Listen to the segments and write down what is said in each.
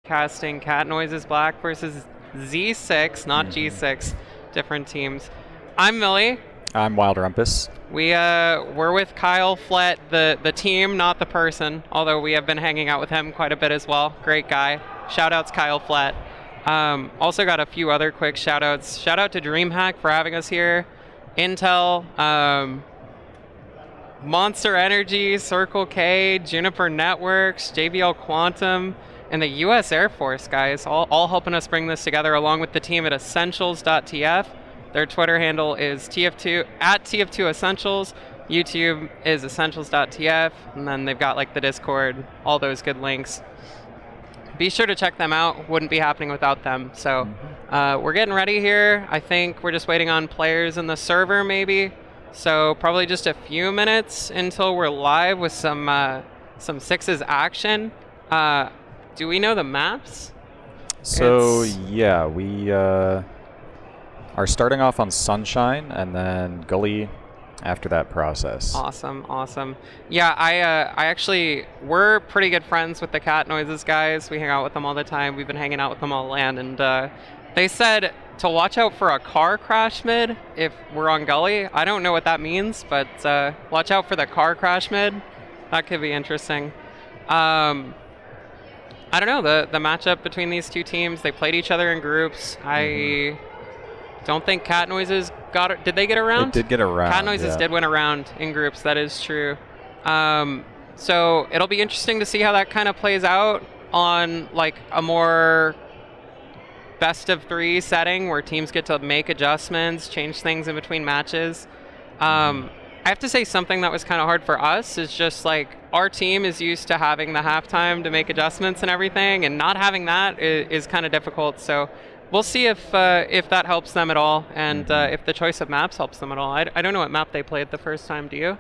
casting Cat Noises Black versus Z6, not G6, different teams. I'm Millie. I'm Wild Rumpus. We're with Kyle Flett, the team, not the person, although we have been hanging out with him quite a bit as well. Great guy. Shoutouts Kyle Flett. Also got a few other quick shoutouts. Shout out to DreamHack for having us here. Intel, Monster Energy, Circle K, Juniper Networks, JBL Quantum, and the U.S. Air Force, guys, all helping us bring this together, along with the team at Essentials.tf. Their Twitter handle is TF2 at TF2 Essentials. YouTube is Essentials.tf, and then they've got like the Discord, all those good links. Be sure to check them out. Wouldn't be happening without them. So we're getting ready here. I think we're just waiting on players in the server, maybe. So probably just a few minutes until we're live with some Sixes action. Do we know the maps? So yeah, we are starting off on Sunshine and then Gully after that process. Awesome. Yeah, I actually, we're pretty good friends with the Cat Noises guys. We hang out with them all the time. We've been hanging out with them all land, and they said to watch out for a car crash mid if we're on Gully. I don't know what that means, but watch out for the car crash mid. That could be interesting. I don't know, the matchup between these two teams, they played each other in groups. I don't think Cat Noises got it. Did they get around? They did get around. Cat Noises did win a round in groups, that is true. So it'll be interesting to see how that kind of plays out on like a more best of 3 setting where teams get to make adjustments, change things in between matches. I have to say something that was kind of hard for us is just like our team is used to having the halftime to make adjustments and everything, and not having that is kind of difficult. So we'll see if that helps them at all, and if the choice of maps helps them at all. I don't know what map they played the first time. Do you?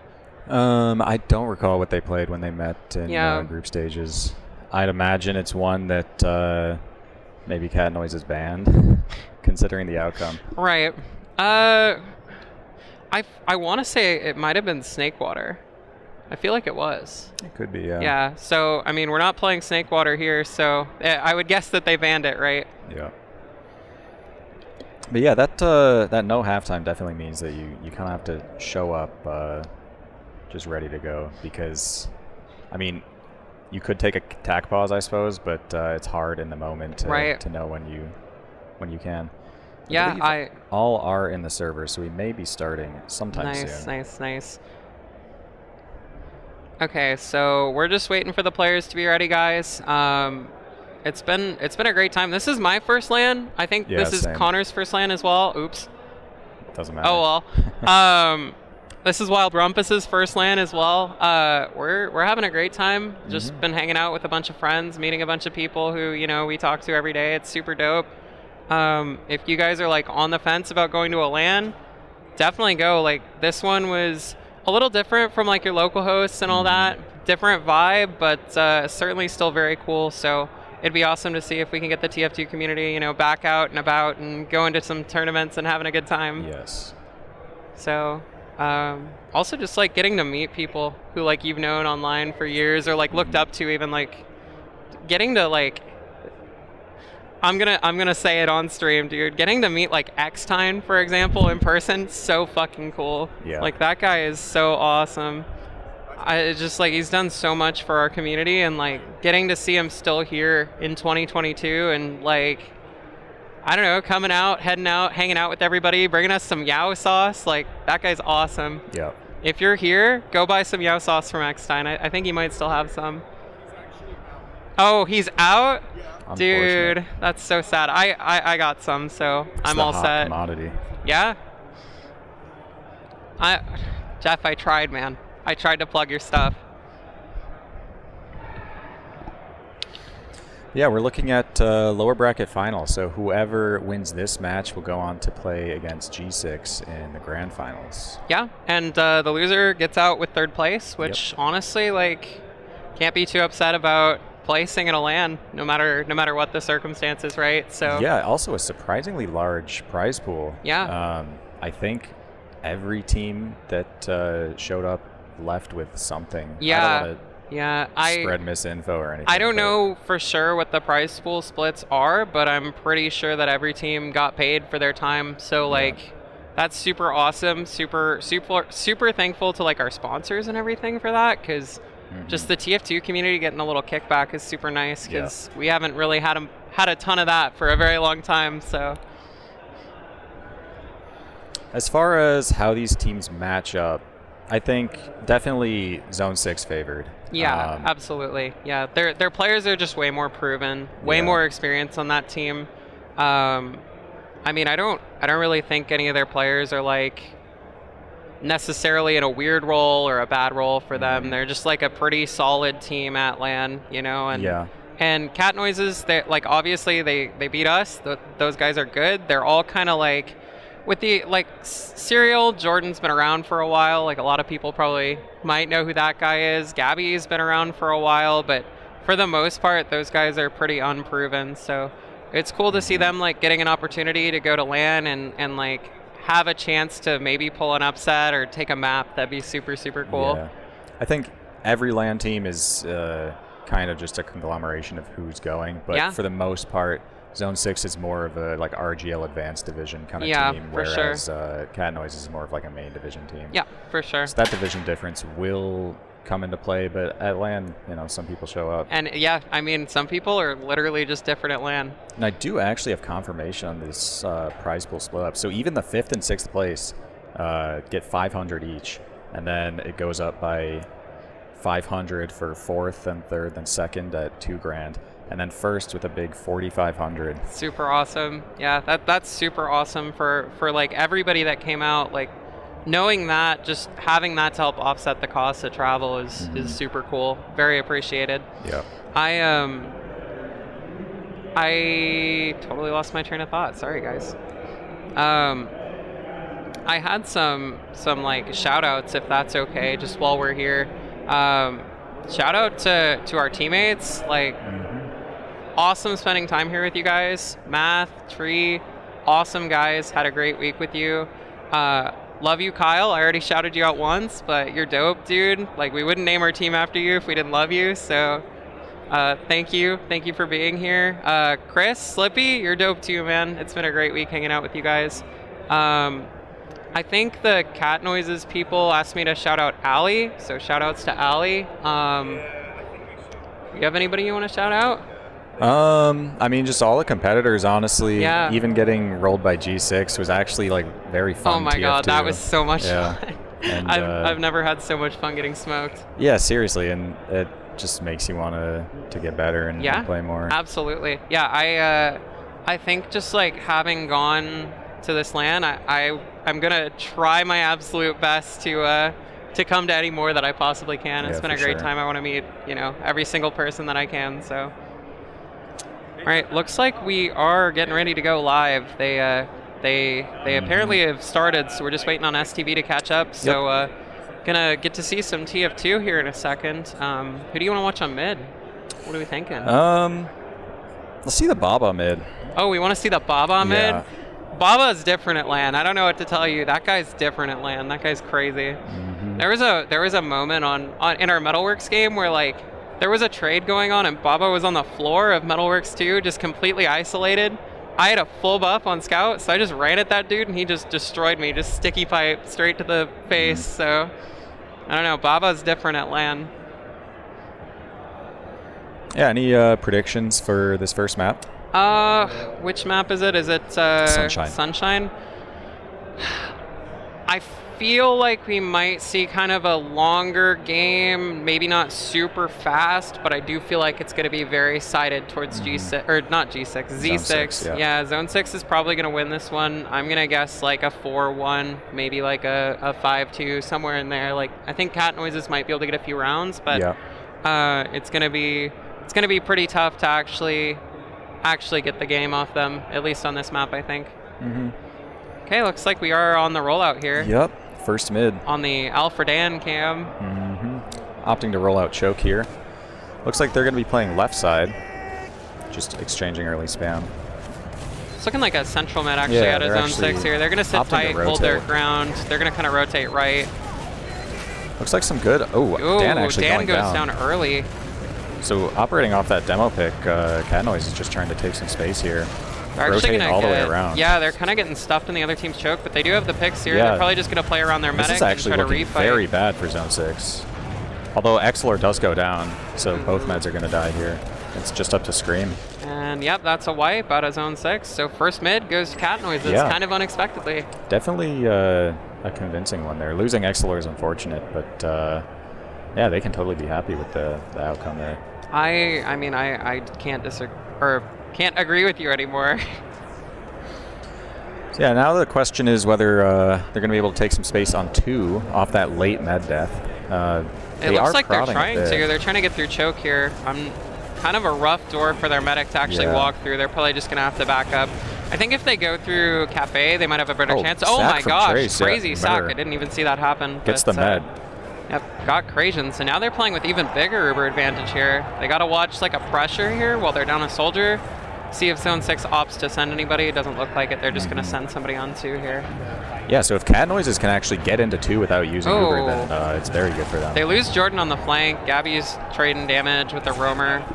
I don't recall what they played when they met in group stages. I'd imagine it's one that maybe Cat Noises banned, considering the outcome. Right. I want to say it might have been Snakewater. I feel like it was. It could be, yeah. Yeah, so, I mean, we're not playing Snakewater here, so I would guess that they banned it, right? Yeah. But yeah, that no halftime definitely means that you kind of have to show up just ready to go, because, I mean, you could take a tack pause, I suppose, but it's hard in the moment to know when you can. Yeah, I all are in the server, so we may be starting sometime soon. Nice. Okay, so we're just waiting for the players to be ready, guys. It's been a great time. This is my first LAN. I think this is Connor's first LAN as well. Oops. Doesn't matter. Oh well. This is Wild Rumpus's first LAN as well. We're having a great time. Just been hanging out with a bunch of friends, meeting a bunch of people who we talk to every day. It's super dope. If you guys are like on the fence about going to a LAN, definitely go. Like this one was a little different from like your local hosts and all that. Different vibe, but certainly still very cool. So it'd be awesome to see if we can get the TF2 community, back out and about and go into some tournaments and having a good time. Yes. So, also just like getting to meet people who like you've known online for years or like looked up to, even like getting to like, I'm gonna say it on stream, dude. Getting to meet like X-Time, for example, in person, so fucking cool. Yeah. Like that guy is so awesome. It's just like he's done so much for our community, and like getting to see him still here in 2022 and like, I don't know, coming out, heading out, hanging out with everybody, bringing us some Yao sauce. Like that guy's awesome. Yeah. If you're here, go buy some Yao sauce from X-Time. I think he might still have some. Oh, he's out? Dude, that's so sad. I got some, so I'm all set. Commodity. Yeah? Jeff, I tried, man. I tried to plug your stuff. Yeah, we're looking at lower bracket final, so whoever wins this match will go on to play against G6 in the grand finals. Yeah, and the loser gets out with 3rd place, which honestly, like, can't be too upset about placing in a LAN, no matter what the circumstances, right? So yeah, also a surprisingly large prize pool. Yeah. I think every team that showed up left with something. Yeah. Yeah, spread misinfo or anything. I don't know for sure what the prize pool splits are, but I'm pretty sure that every team got paid for their time. So like, that's super awesome. Super thankful to like our sponsors and everything for that, because just the TF2 community getting a little kickback is super nice, because we haven't really had a ton of that for a very long time. So as far as how these teams match up, I think definitely Zone 6 favored. Yeah, absolutely. Yeah, their players are just way more proven, way more experience on that team. I mean, I don't really think any of their players are like necessarily in a weird role or a bad role for them. They're just like a pretty solid team at LAN, you know. And Cat Noises, they like obviously they beat us. Those guys are good. They're all kind of like, with the like Serial, Jordan's been around for a while. Like a lot of people probably might know who that guy is. Gabby's been around for a while, but for the most part, those guys are pretty unproven. So it's cool to see them like getting an opportunity to go to LAN and like have a chance to maybe pull an upset or take a map. That'd be super cool. Yeah. I think every LAN team is kind of just a conglomeration of who's going, but for the most part, Zone 6 is more of a like RGL advanced division kind of team, whereas Cat Noise is more of like a main division team. Yeah, for sure. So that division difference will come into play, but at LAN, you know, some people show up. And yeah, I mean, some people are literally just different at LAN. And I do actually have confirmation on this prize pool split up. So even the 5th and 6th place get 500 each, and then it goes up by 500 for 4th and 3rd and 2nd at $2,000. And then first with a big 4,500. Super awesome. Yeah, that's super awesome for like everybody that came out. Like knowing that, just having that to help offset the cost of travel is super cool. Very appreciated. Yeah. I totally lost my train of thought. Sorry guys. I had some like shout outs, if that's okay, just while we're here. Shout out to our teammates. Like awesome spending time here with you guys. Math, Tree, awesome guys. Had a great week with you. Love you, Kyle. I already shouted you out once, but you're dope, dude. Like, we wouldn't name our team after you if we didn't love you. So thank you. Thank you for being here. Chris, Slippy, you're dope too, man. It's been a great week hanging out with you guys. I think the Cat Noises people asked me to shout out Allie. So shout outs to Allie. You have anybody you want to shout out? I mean, just all the competitors, honestly. Yeah. Even getting rolled by G6 was actually like very fun. Oh my TF2. God, that was so much fun. And, I've never had so much fun getting smoked. Yeah, seriously, and it just makes you want to get better and play more. Absolutely. Yeah, I think just like having gone to this LAN, I'm gonna try my absolute best to come to any more that I possibly can. It's been a great time. I want to meet, you know, every single person that I can. So. All right, looks like we are getting ready to go live. They apparently have started, so we're just waiting on STV to catch up. So gonna get to see some TF2 here in a second. Who do you want to watch on mid? What are we thinking? Let's see the Baba mid. Oh, we want to see the Baba mid? Baba is different at LAN. I don't know what to tell you. That guy's different at LAN. That guy's crazy. There was a moment in our Metalworks game where like there was a trade going on and Baba was on the floor of Metalworks 2, just completely isolated. I had a full buff on Scout, so I just ran at that dude and he just destroyed me, just sticky pipe straight to the face. So I don't know, Baba's different at LAN. Yeah, any predictions for this first map? Which map is it? Is it Sunshine? I feel like we might see kind of a longer game, maybe not super fast, but I do feel like it's going to be very sided towards G6, or not G6, Z6. Zone 6, yeah, Zone 6 is probably going to win this one. I'm going to guess like a 4-1, maybe like a 5-2, somewhere in there. Like I think Cat Noises might be able to get a few rounds, but it's going to be pretty tough to actually get the game off them, at least on this map, I think. Okay, looks like we are on the rollout here. Yep. First mid. On the Alfredan cam. Opting to roll out choke here. Looks like they're going to be playing left side. Just exchanging early spam. It's looking like a central mid actually out of Zone 6 here. They're going to sit tight, hold their ground. They're going to kind of rotate right. Looks like some good. Oh, Ooh, Dan actually Dan going goes down early. So operating off that demo pick, Cat Noise is just trying to take some space here. They're Rotating all the way around. Yeah, they're kind of getting stuffed in the other team's choke, but they do have the picks here. Yeah. They're probably just going to play around their medic and try to refight. This is actually looking very bad for Zone 6. Although Exlor does go down, so both meds are going to die here. It's just up to Scream. And yep, that's a wipe out of Zone 6. So first mid goes to Cat Noises, kind of unexpectedly. Definitely a convincing one there. Losing Exlor is unfortunate, but yeah, they can totally be happy with the outcome there. I mean, I can't can't agree with you anymore. So yeah, now the question is whether they're going to be able to take some space on 2 off that late med death. It looks like they're trying to. They're trying to get through choke here. Kind of a rough door for their medic to actually walk through. They're probably just going to have to back up. I think if they go through Cafe, they might have a better chance. Oh my gosh, Trace, crazy sack. I didn't even see that happen. Gets the med. Yep, got Crazian. So now they're playing with even bigger Uber advantage here. They got to watch like a pressure here while they're down a soldier. See if Zone 6 opts to send anybody. It doesn't look like it. They're just going to send somebody on 2 here. Yeah, so if Cat Noises can actually get into 2 without using Uber, then it's very good for them. They lose Jordan on the flank. Gabby's trading damage with the roamer.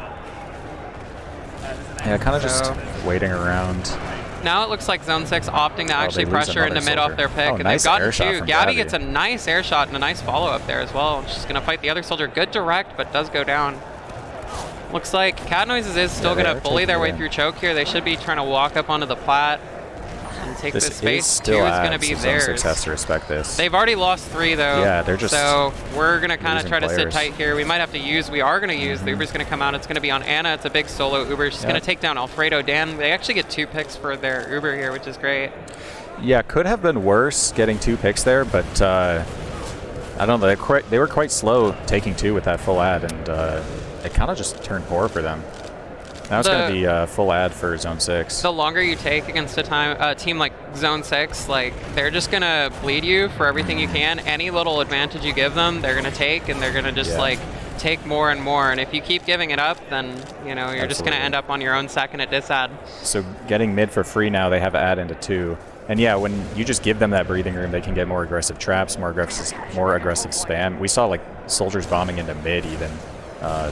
Yeah, kind of just waiting around. Now it looks like Zone 6 opting to actually pressure into mid off their pick. And nice they've gotten 2. Gabby gets a nice air shot and a nice follow-up there as well. She's going to fight the other soldier. Good direct, but does go down. Looks like Cat Noises is still going to bully their way through choke here. They should be trying to walk up onto the plat and take this space. 2 is going to be theirs. Zone 6 has to respect this. They've already lost 3 though. Yeah, they're just so we're going to kind of try to sit tight here. We might have to use. We are going to use. The Uber's going to come out. It's going to be on Anna. It's a big solo Uber. She's going to take down Alfredo. Dan. They actually get 2 picks for their Uber here, which is great. Yeah, could have been worse getting 2 picks there, but I don't know. They were quite slow taking 2 with that full ad, and it kind of just turned poor for them. Now it's going to be full ad for Zone 6. The longer you take against a team like Zone 6, like they're just going to bleed you for everything you can. Any little advantage you give them, they're going to take, and they're going to just like take more and more. And if you keep giving it up, then you're just going to end up on your own second at disad. So getting mid for free now, they have ad into 2. And yeah, when you just give them that breathing room, they can get more aggressive traps, more aggressive spam. We saw like soldiers bombing into mid even.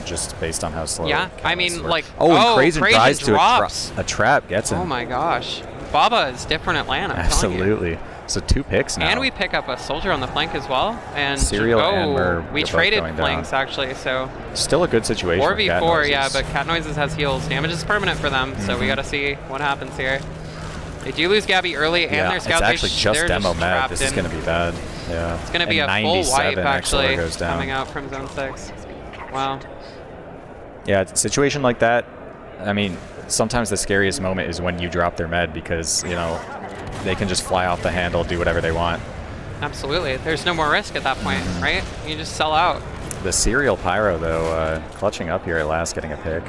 Just based on how slow. Yeah, I mean, like, and Crazian tries drops. to a trap gets him. Oh my gosh, Baba is different Atlanta. Absolutely. So 2 picks now. And we pick up a soldier on the flank as well. And Serial and Mer, we traded flanks actually. So still a good situation. 4v4, yeah, but Cat Noises has heals. Damage is permanent for them, so we got to see what happens here. They do lose Gabby early, and their scout. It's actually just demo mad. This is going to be bad. Yeah. It's going to be a full wipe actually coming out from Zone 6. Wow. Yeah, a situation like that, I mean, sometimes the scariest moment is when you drop their med because, they can just fly off the handle, do whatever they want. Absolutely. There's no more risk at that point, right? You just sell out. The Serial Pyro, though, clutching up here at last, getting a pick.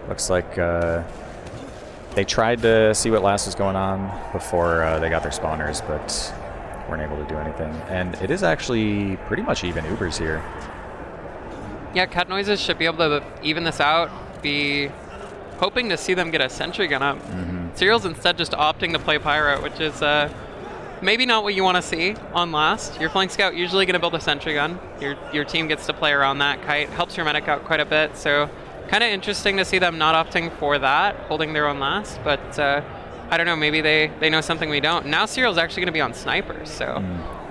Looks like they tried to see what last was going on before they got their spawners, but weren't able to do anything. And it is actually pretty much even Ubers here. Yeah, Cat Noises should be able to even this out. Be hoping to see them get a sentry gun up. Serial's instead just opting to play Pyro, which is maybe not what you want to see on last. Your flank scout usually going to build a sentry gun. Your team gets to play around that kite. Helps your medic out quite a bit. So kind of interesting to see them not opting for that, holding their own last. But I don't know, maybe they know something we don't. Now Serial's actually going to be on snipers, so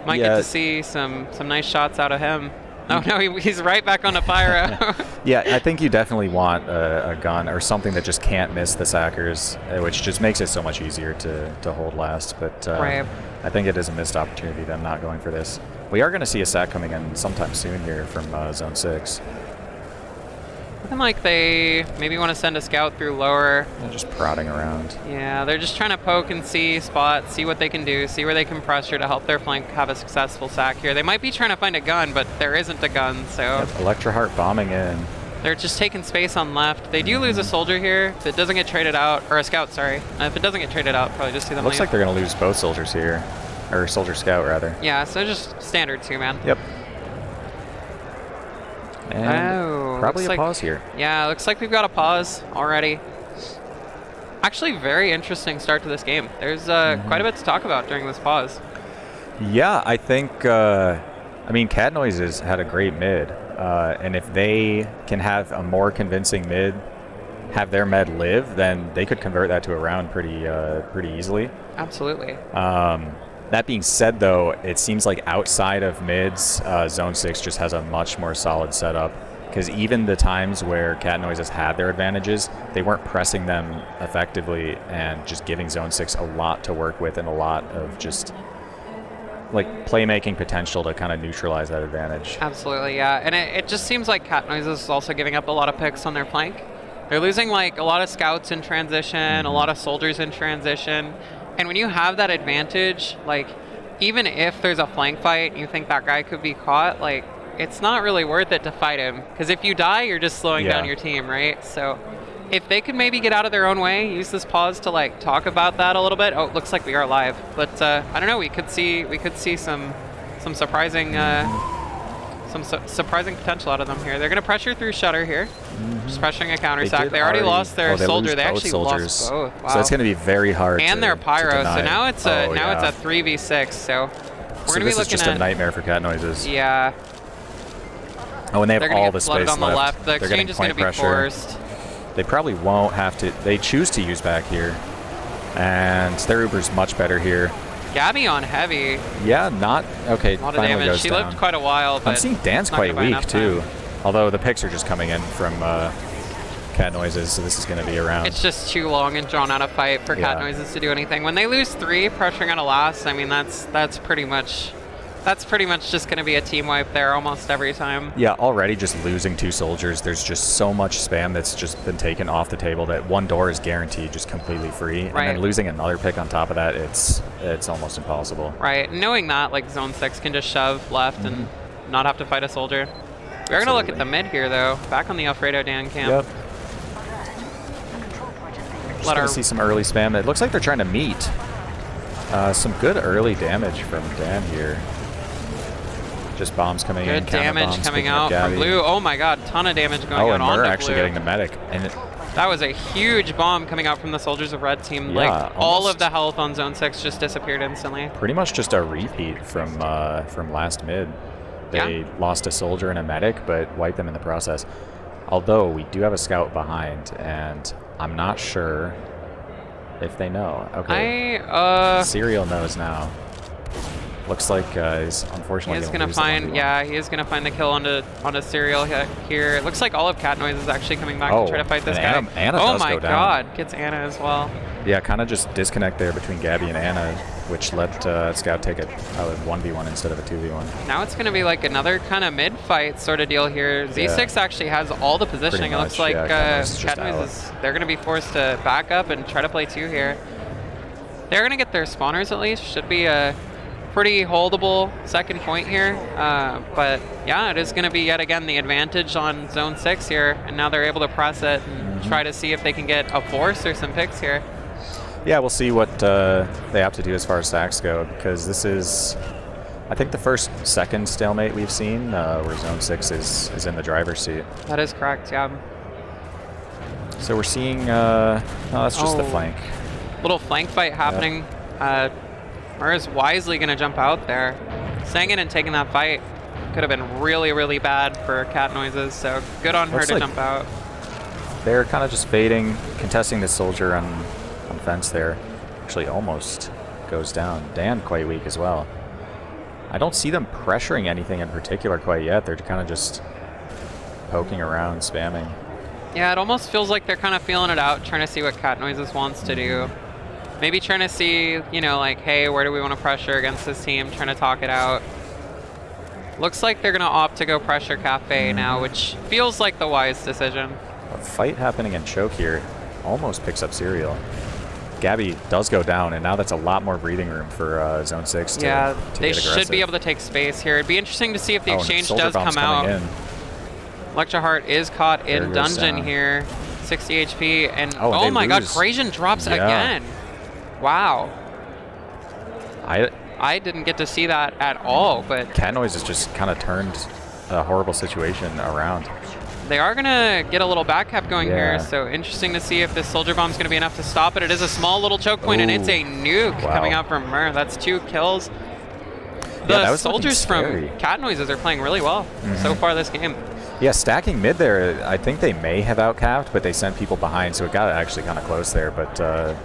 might get to see some nice shots out of him. Oh no, he's right back on the Pyro. Yeah, I think you definitely want a gun or something that just can't miss the sackers, which just makes it so much easier to hold last. But I think it is a missed opportunity, them not going for this. We are going to see a sack coming in sometime soon here from Zone 6. Looking like they maybe want to send a scout through lower. They're just prodding around. Yeah, they're just trying to poke and see spots, see what they can do, see where they can pressure to help their flank have a successful sack here. They might be trying to find a gun, but there isn't a gun, so... Yep, Electroheart bombing in. They're just taking space on left. They do lose a soldier here. If it doesn't get traded out, or a scout, sorry. If it doesn't get traded out, probably just see them Looks leave. like they're going to lose both soldiers here. Or soldier scout, rather. Yeah, so just standard 2-man. Yep. And probably a pause here. Yeah, looks like we've got a pause already. Actually, very interesting start to this game. There's quite a bit to talk about during this pause. Yeah, I think I mean, Cat Noise has had a great mid, and if they can have a more convincing mid, have their med live, then they could convert that to a round pretty easily. Absolutely. That being said, though, it seems like outside of mids, Zone 6 just has a much more solid setup. Because even the times where Cat Noise has had their advantages, they weren't pressing them effectively and just giving Zone 6 a lot to work with and a lot of just like playmaking potential to kind of neutralize that advantage. Absolutely, yeah. And it just seems like Cat Noise is also giving up a lot of picks on their flank. They're losing like a lot of scouts in transition, a lot of soldiers in transition. And when you have that advantage, like even if there's a flank fight and you think that guy could be caught, like it's not really worth it to fight him. Because if you die, you're just slowing down your team, right? So if they could maybe get out of their own way, use this pause to like talk about that a little bit. Oh, it looks like we are live, but I don't know. We could see some surprising surprising potential out of them here. They're going to pressure through Shutter here, just pressuring a counter sack. They already lost their soldier. They actually lost both. Wow. So it's going to be very hard. And their pyro. So now it's a it's a 3v6. So we're going to be looking at just a nightmare for Cat Noises. Yeah. Oh, and they have all the space on the left. The exchange is going to be forced. They probably won't have to. They choose to use back here, and their Uber's much better here. Gabby on heavy. Yeah, not okay. A lot of damage. She lived quite a while. But I'm seeing Dan's quite weak too. Although the picks are just coming in from Cat Noises, so this is going to be around. It's just too long and drawn out a fight for Cat Noises to do anything. When they lose 3, pressuring out a last, I mean that's pretty much just going to be a team wipe there almost every time. Yeah, already just losing 2 soldiers. There's just so much spam that's just been taken off the table that one door is guaranteed just completely free. Right. And then losing another pick on top of that, it's almost impossible. Right. Knowing that, like Zone 6 can just shove left and not have to fight a soldier. We're going to look at the mid here, though. Back on the Alfredo Dan camp. Yep. Just going to see some early spam. It looks like they're trying to meet. Some good early damage from Dan here. Just bombs coming in. Good damage coming out from Blue. Oh my god, ton of damage going out on Blue. Actually getting the medic. And that was a huge bomb coming out from the soldiers of Red team. Yeah, like all of the health on Zone 6 just disappeared instantly. Pretty much just a repeat from last mid. They lost a soldier and a medic, but wiped them in the process. Although we do have a scout behind, and I'm not sure if they know. Okay. Serial knows now. Looks like he's unfortunately going to find. Yeah, he is going to find the kill onto Serial here. It looks like all of Cat Noise is actually coming back to try to fight this guy. Anna oh my god, gets Anna as well. Yeah, kind of just disconnect there between Gabby and Anna, which let Scout take a 1v1 instead of a 2v1. Now it's going to be like another kind of mid-fight sort of deal here. Z6 actually has all the positioning. It looks like Cat Noise they're going to be forced to back up and try to play 2 here. They're going to get their spawners at least. Should be a pretty holdable second point here, but yeah, it is going to be yet again the advantage on Zone 6 here, and now they're able to press it and try to see if they can get a force or some picks here. Yeah, we'll see what they have to do as far as stacks go, because this is, I think, the second stalemate we've seen where Zone 6 is in the driver's seat. That is correct, yeah. So we're seeing, no, that's just the flank. Little flank fight happening. Yep. Murr's wisely going to jump out there. Sang in and taking that fight could have been really, really bad for Cat Noises, so good on her to jump out. They're kind of just fading, contesting the soldier on fence there. Actually almost goes down. Dan quite weak as well. I don't see them pressuring anything in particular quite yet. They're kind of just poking around, spamming. Yeah, it almost feels like they're kind of feeling it out, trying to see what Cat Noises wants to do. Maybe trying to see, you know, like, hey, where do we want to pressure against this team? Trying to talk it out. Looks like they're going to opt to go pressure Cafe now, which feels like the wise decision. A fight happening in choke here. Almost picks up Serial. Gabby does go down, and now that's a lot more breathing room for Zone 6 to get aggressive. They should be able to take space here. It'd be interesting to see if the exchange does come out. Electra Heart is caught in dungeon here. 60 HP, and oh my god, Crazian drops again. Wow. I didn't get to see that at all, but Cat Noise has just kind of turned a horrible situation around. They are going to get a little back cap going here, so interesting to see if this soldier bomb is going to be enough to stop it. It is a small little choke point, and it's a nuke coming out from Mur. That's 2 kills. The soldiers from Cat Noises are playing really well so far this game. Yeah, stacking mid there, I think they may have outcapped, but they sent people behind, so it got actually kind of close there, but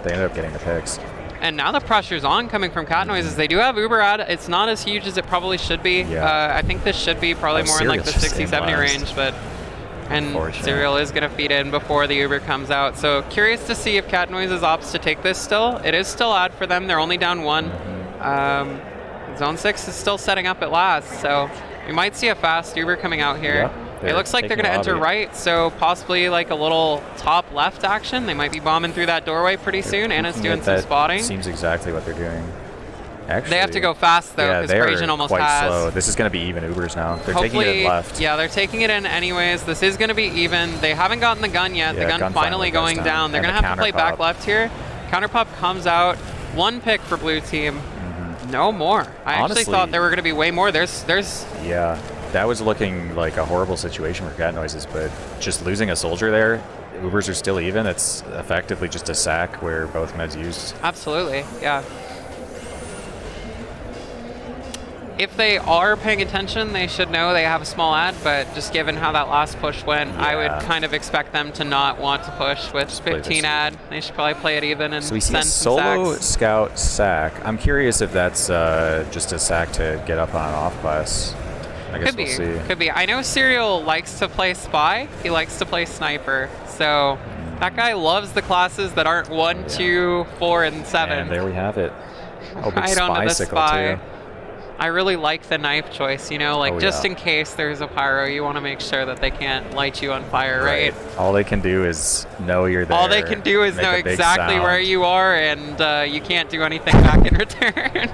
they ended up getting the picks. And now the pressure's on coming from Cat Noises. They do have Uber ad. It's not as huge as it probably should be. Yeah. I think this should be probably more in like the 60, 70 range, but and Serial is going to feed in before the Uber comes out. So curious to see if Cat Noises opts to take this still. It is still ad for them. They're only down 1. Zone 6 is still setting up at last, so we might see a fast Uber coming out here. Yep, it looks like they're going to enter right, so possibly like a little top left action. They might be bombing through that doorway pretty soon. Anna's doing some spotting. Seems exactly what they're doing. Actually, they have to go fast though, because Brazian almost quite has. Slow. This is going to be even Ubers now. They're Hopefully, taking it in left. Yeah, they're taking it in anyways. This is going to be even. They haven't gotten the gun yet. The gun finally going down. They're going to have to play back left here. Counter pop comes out. 1 pick for blue team. No more. I actually thought there were going to be way more. There's. Yeah, that was looking like a horrible situation for Cat Noises, but just losing a soldier there, Ubers are still even. It's effectively just a sack where both meds used. Absolutely, yeah. If they are paying attention, they should know they have a small ad, but just given how that last push went, I would kind of expect them to not want to push with 15 ad. They should probably play it even and so we see send a some solo sacks. scout sack. I'm curious if that's just a sack to get up on an off class. I guess we'll see. Could be. I know Serial likes to play Spy. He likes to play Sniper. So that guy loves the classes that aren't 1, 2, 4, and 7. And there we have it. Right onto the Spy. I really like the knife choice, you know, like just in case there's a pyro, you want to make sure that they can't light you on fire, right? All they can do is know you're there. All they can do is know exactly where you are, and you can't do anything back in return.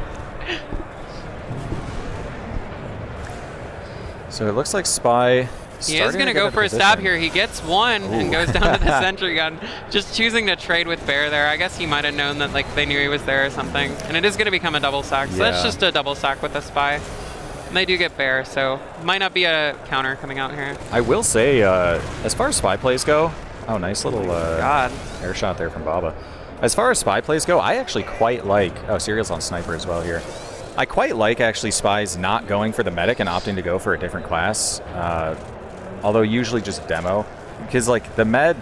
So it looks like Spy. He is going to go for a stab here. He gets 1 and goes down to the sentry gun. Just choosing to trade with Bear there. I guess he might have known that like they knew he was there or something. And it is going to become a double sack. So that's just a double sack with the Spy. And they do get Bear, so might not be a counter coming out here. I will say, as far as Spy plays go, nice little air shot there from Baba. As far as Spy plays go, I actually quite like, Serial's on Sniper as well here. I quite like actually Spies not going for the medic and opting to go for a different class. Although usually just demo, because like the med,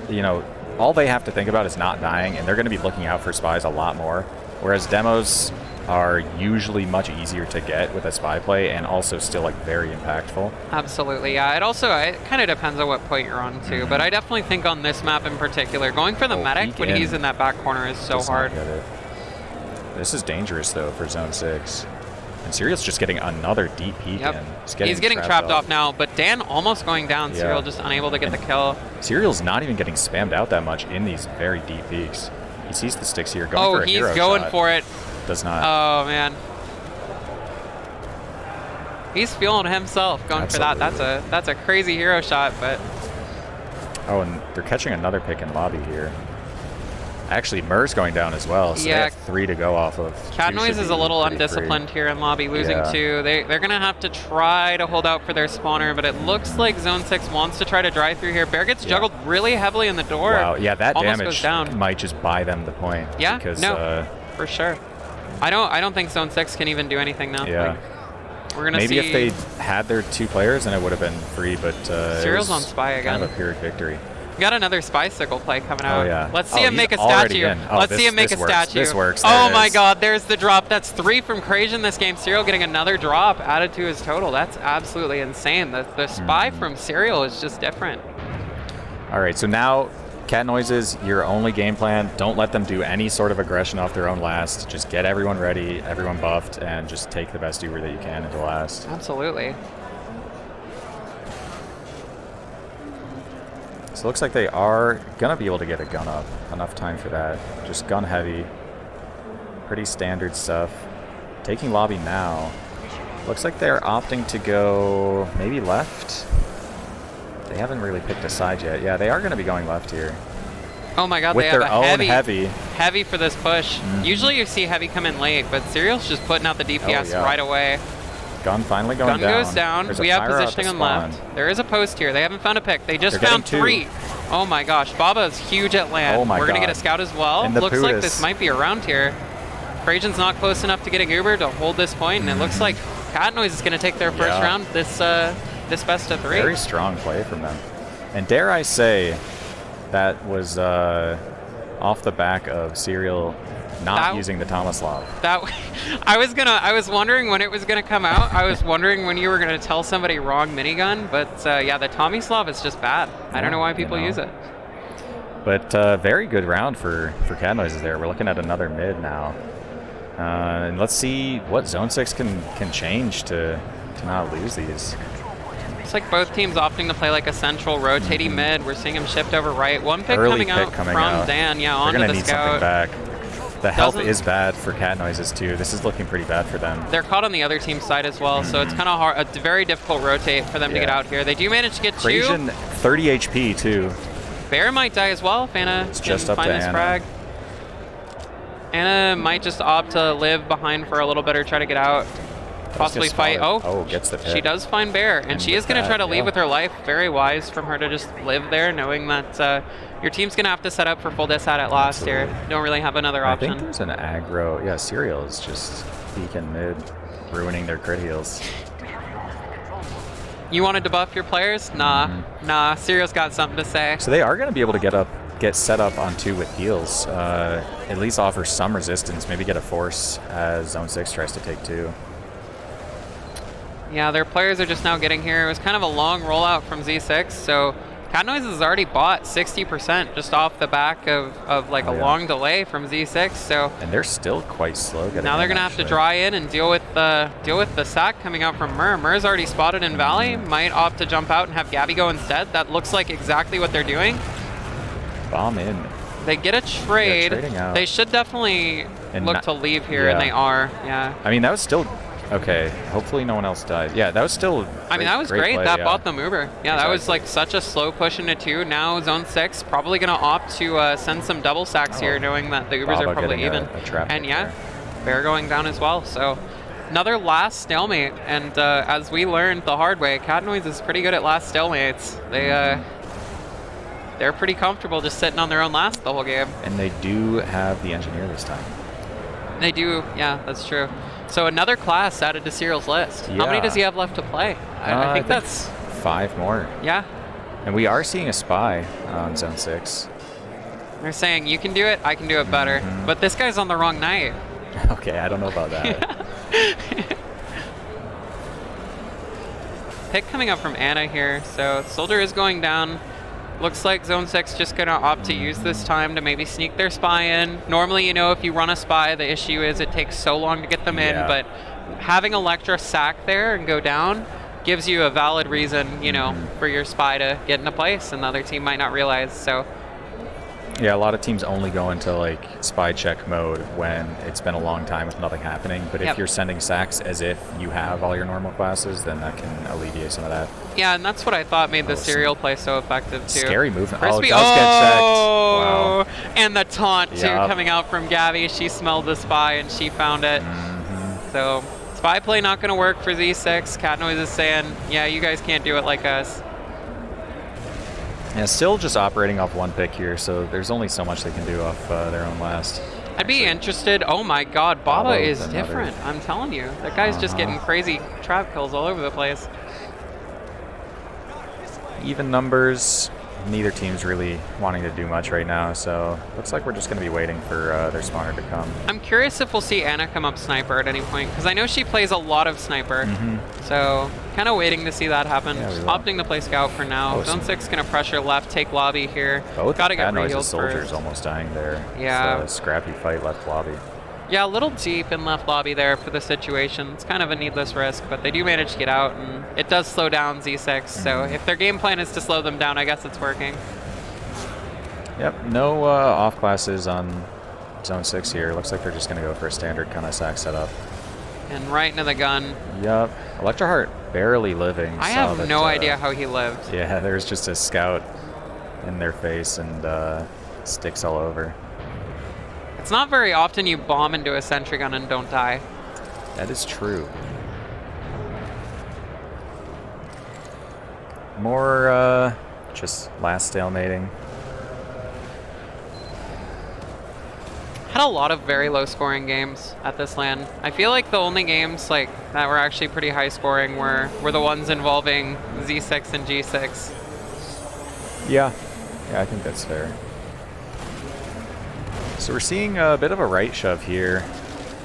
you know, all they have to think about is not dying, and they're going to be looking out for Spies a lot more. Whereas demos are usually much easier to get with a Spy play, and also still like very impactful. Absolutely, yeah. It kind of depends on what point you're on too, but I definitely think on this map in particular, going for the medic when he's in that back corner is so hard. This is dangerous though for Zone 6. And Serial's just getting another deep peek in. He's getting trapped off now, but Dan almost going down. Serial just unable to get the kill. Serial's not even getting spammed out that much in these very deep peeks. He sees the sticks here, going for a hero shot. He's going for it. Does not. Oh, man. He's feeling himself going for that. That's a crazy hero shot, but... Oh, and they're catching another pick in lobby here. Actually, Mur's going down as well, so they have 3 to go off of. Cat Noise is a little undisciplined here in lobby, losing 2. They're going to have to try to hold out for their spawner, but it looks like Zone 6 wants to try to drive through here. Bear gets juggled really heavily in the door. Wow, yeah, that almost damage goes down. might just buy them the point. Yeah, because, for sure. I don't think Zone 6 can even do anything now. Yeah. Like, we're gonna Maybe if they had their 2 players, then it would have been free, but Serial's on Spy again. Kind of a pyrrhic victory. We got another Spy Sickle play coming out. Oh, yeah. Let's see him make a statue. Let's see him make a statue. This works. Oh my god, there's the drop. That's 3 from Krajan this game. Serial getting another drop added to his total. That's absolutely insane. The Spy from Serial is just different. All right, so now Cat Noises, your only game plan. Don't let them do any sort of aggression off their own last. Just get everyone ready, everyone buffed, and just take the best Uber that you can into last. Absolutely. So it looks like they are going to be able to get a gun up. Enough time for that. Just gun heavy. Pretty standard stuff. Taking lobby now. Looks like they're opting to go maybe left. They haven't really picked a side yet. Yeah, they are going to be going left here. Oh my god, with they have their a own heavy for this push. Usually you see heavy come in late, but Serial's just putting out the DPS right away. Gun finally going down. Gun goes down. We have positioning on left. There is a post here. They haven't found a pick. They just found 3. Oh my gosh. Baba is huge at land. Oh my We're going to get a scout as well. Looks like this might be around here. Trajan's not close enough to get a Goober to hold this point, and it looks like Cat Noise is going to take their first round this best of 3. Very strong play from them. And dare I say, that was off the back of Serial not using the Tomislav. I was wondering when it was gonna come out. I was wondering when you were gonna tell somebody wrong minigun, but yeah, the Tomislav is just bad. I don't know why people use it. But very good round for Cat Noises there. We're looking at another mid now. And let's see what Zone 6 can change to not lose these. It's like both teams opting to play like a central rotating mid. We're seeing him shift over right. One pick Early coming out from Dan, onto the need scout. Something back. The health is bad for Cat Noises too. This is looking pretty bad for them. They're caught on the other team's side as well, so it's kind of hard, a very difficult rotate for them to get out here. They do manage to get 2. Trajan, 30 HP too. Bear might die as well if Anna can find this frag. Anna might just opt to live behind for a little bit or try to get out. Possibly fight. Oh, gets the she does find Bear, and she is going to try to leave with her life. Very wise from her to just live there, knowing that your team's going to have to set up for full disat at last here. Don't really have another option. I think there's an aggro. Yeah, Serial is just peeking mid, ruining their crit heals. You wanted to buff your players? Nah. Serial's got something to say. So they are going to be able to get set up on 2 with heals. At least offer some resistance. Maybe get a force as Zone 6 tries to take 2. Yeah, their players are just now getting here. It was kind of a long rollout from Z6, so Cat Noise has already bought 60% just off the back of like a long delay from Z6. So and they're still quite slow getting now they're gonna have to dry in and deal with the sack coming out from Mur. Mur's already spotted in Valley. Might opt to jump out and have Gabby go instead. That looks like exactly what they're doing. Bomb in. They get a trade. Out. They should definitely look to leave here, and they are. Yeah. I mean, that was still. Okay, hopefully no one else died. Yeah, that was still I mean, that was great. Play, that bought them Uber. Yeah, that was like such a slow push into 2. Now Zone 6 probably going to opt to send some double sacks here, knowing that the Ubers are probably even. And yeah, Bear going down as well. So another last stalemate. And as we learned the hard way, Cat Noise is pretty good at last stalemates. They're pretty comfortable just sitting on their own last the whole game. And they do have the engineer this time. They do. Yeah, that's true. So another class added to Serial's list. Yeah. How many does he have left to play? I think that's 5 more. Yeah. And we are seeing a spy on Zone 6. They're saying, you can do it, I can do it better. But this guy's on the wrong night. Okay, I don't know about that. Pick coming up from Anna here. So Soldier is going down. Looks like Zone 6 just going to opt to use this time to maybe sneak their spy in. Normally, if you run a spy, the issue is it takes so long to get them in, but having Electra sack there and go down gives you a valid reason, for your spy to get into place, and the other team might not realize, so. Yeah, a lot of teams only go into like spy check mode when it's been a long time with nothing happening. But if you're sending sacks as if you have all your normal classes, then that can alleviate some of that. Yeah, and that's what I thought made the Serial play so effective too. Scary movement. Crispy. Oh, it does get checked. Wow. And the taunt too coming out from Gabby. She smelled the spy and she found it. So spy play not going to work for Z6. Cat Noise is saying, yeah, you guys can't do it like us. Yeah, still just operating off 1 pick here, so there's only so much they can do off their own last. I'd be interested. Oh my God, Baba is different. I'm telling you, that guy's just getting crazy trap kills all over the place. Even numbers. Neither team's really wanting to do much right now, so looks like we're just going to be waiting for their spawner to come. I'm curious if we'll see Anna come up sniper at any point, because I know she plays a lot of sniper, so kind of waiting to see that happen. Just opting to play scout for now. Zone 6 going to pressure left, take lobby here. Both Gotta get Noise's soldiers almost dying there. Yeah. It's a scrappy fight left lobby. Yeah, a little deep in left lobby there for the situation. It's kind of a needless risk, but they do manage to get out, and it does slow down Z6, so if their game plan is to slow them down, I guess it's working. Yep, no off classes on Zone 6 here. Looks like they're just going to go for a standard kind of sack setup. And right into the gun. Yep, Electra Heart barely living. I have no idea how he lived. Yeah, there's just a scout in their face and sticks all over. It's not very often you bomb into a sentry gun and don't die. That is true. More just last stalemating. had a lot of very low scoring games at this LAN. I feel like the only games like that were actually pretty high scoring were the ones involving Z6 and G6. Yeah, I think that's fair. So we're seeing a bit of a right shove here.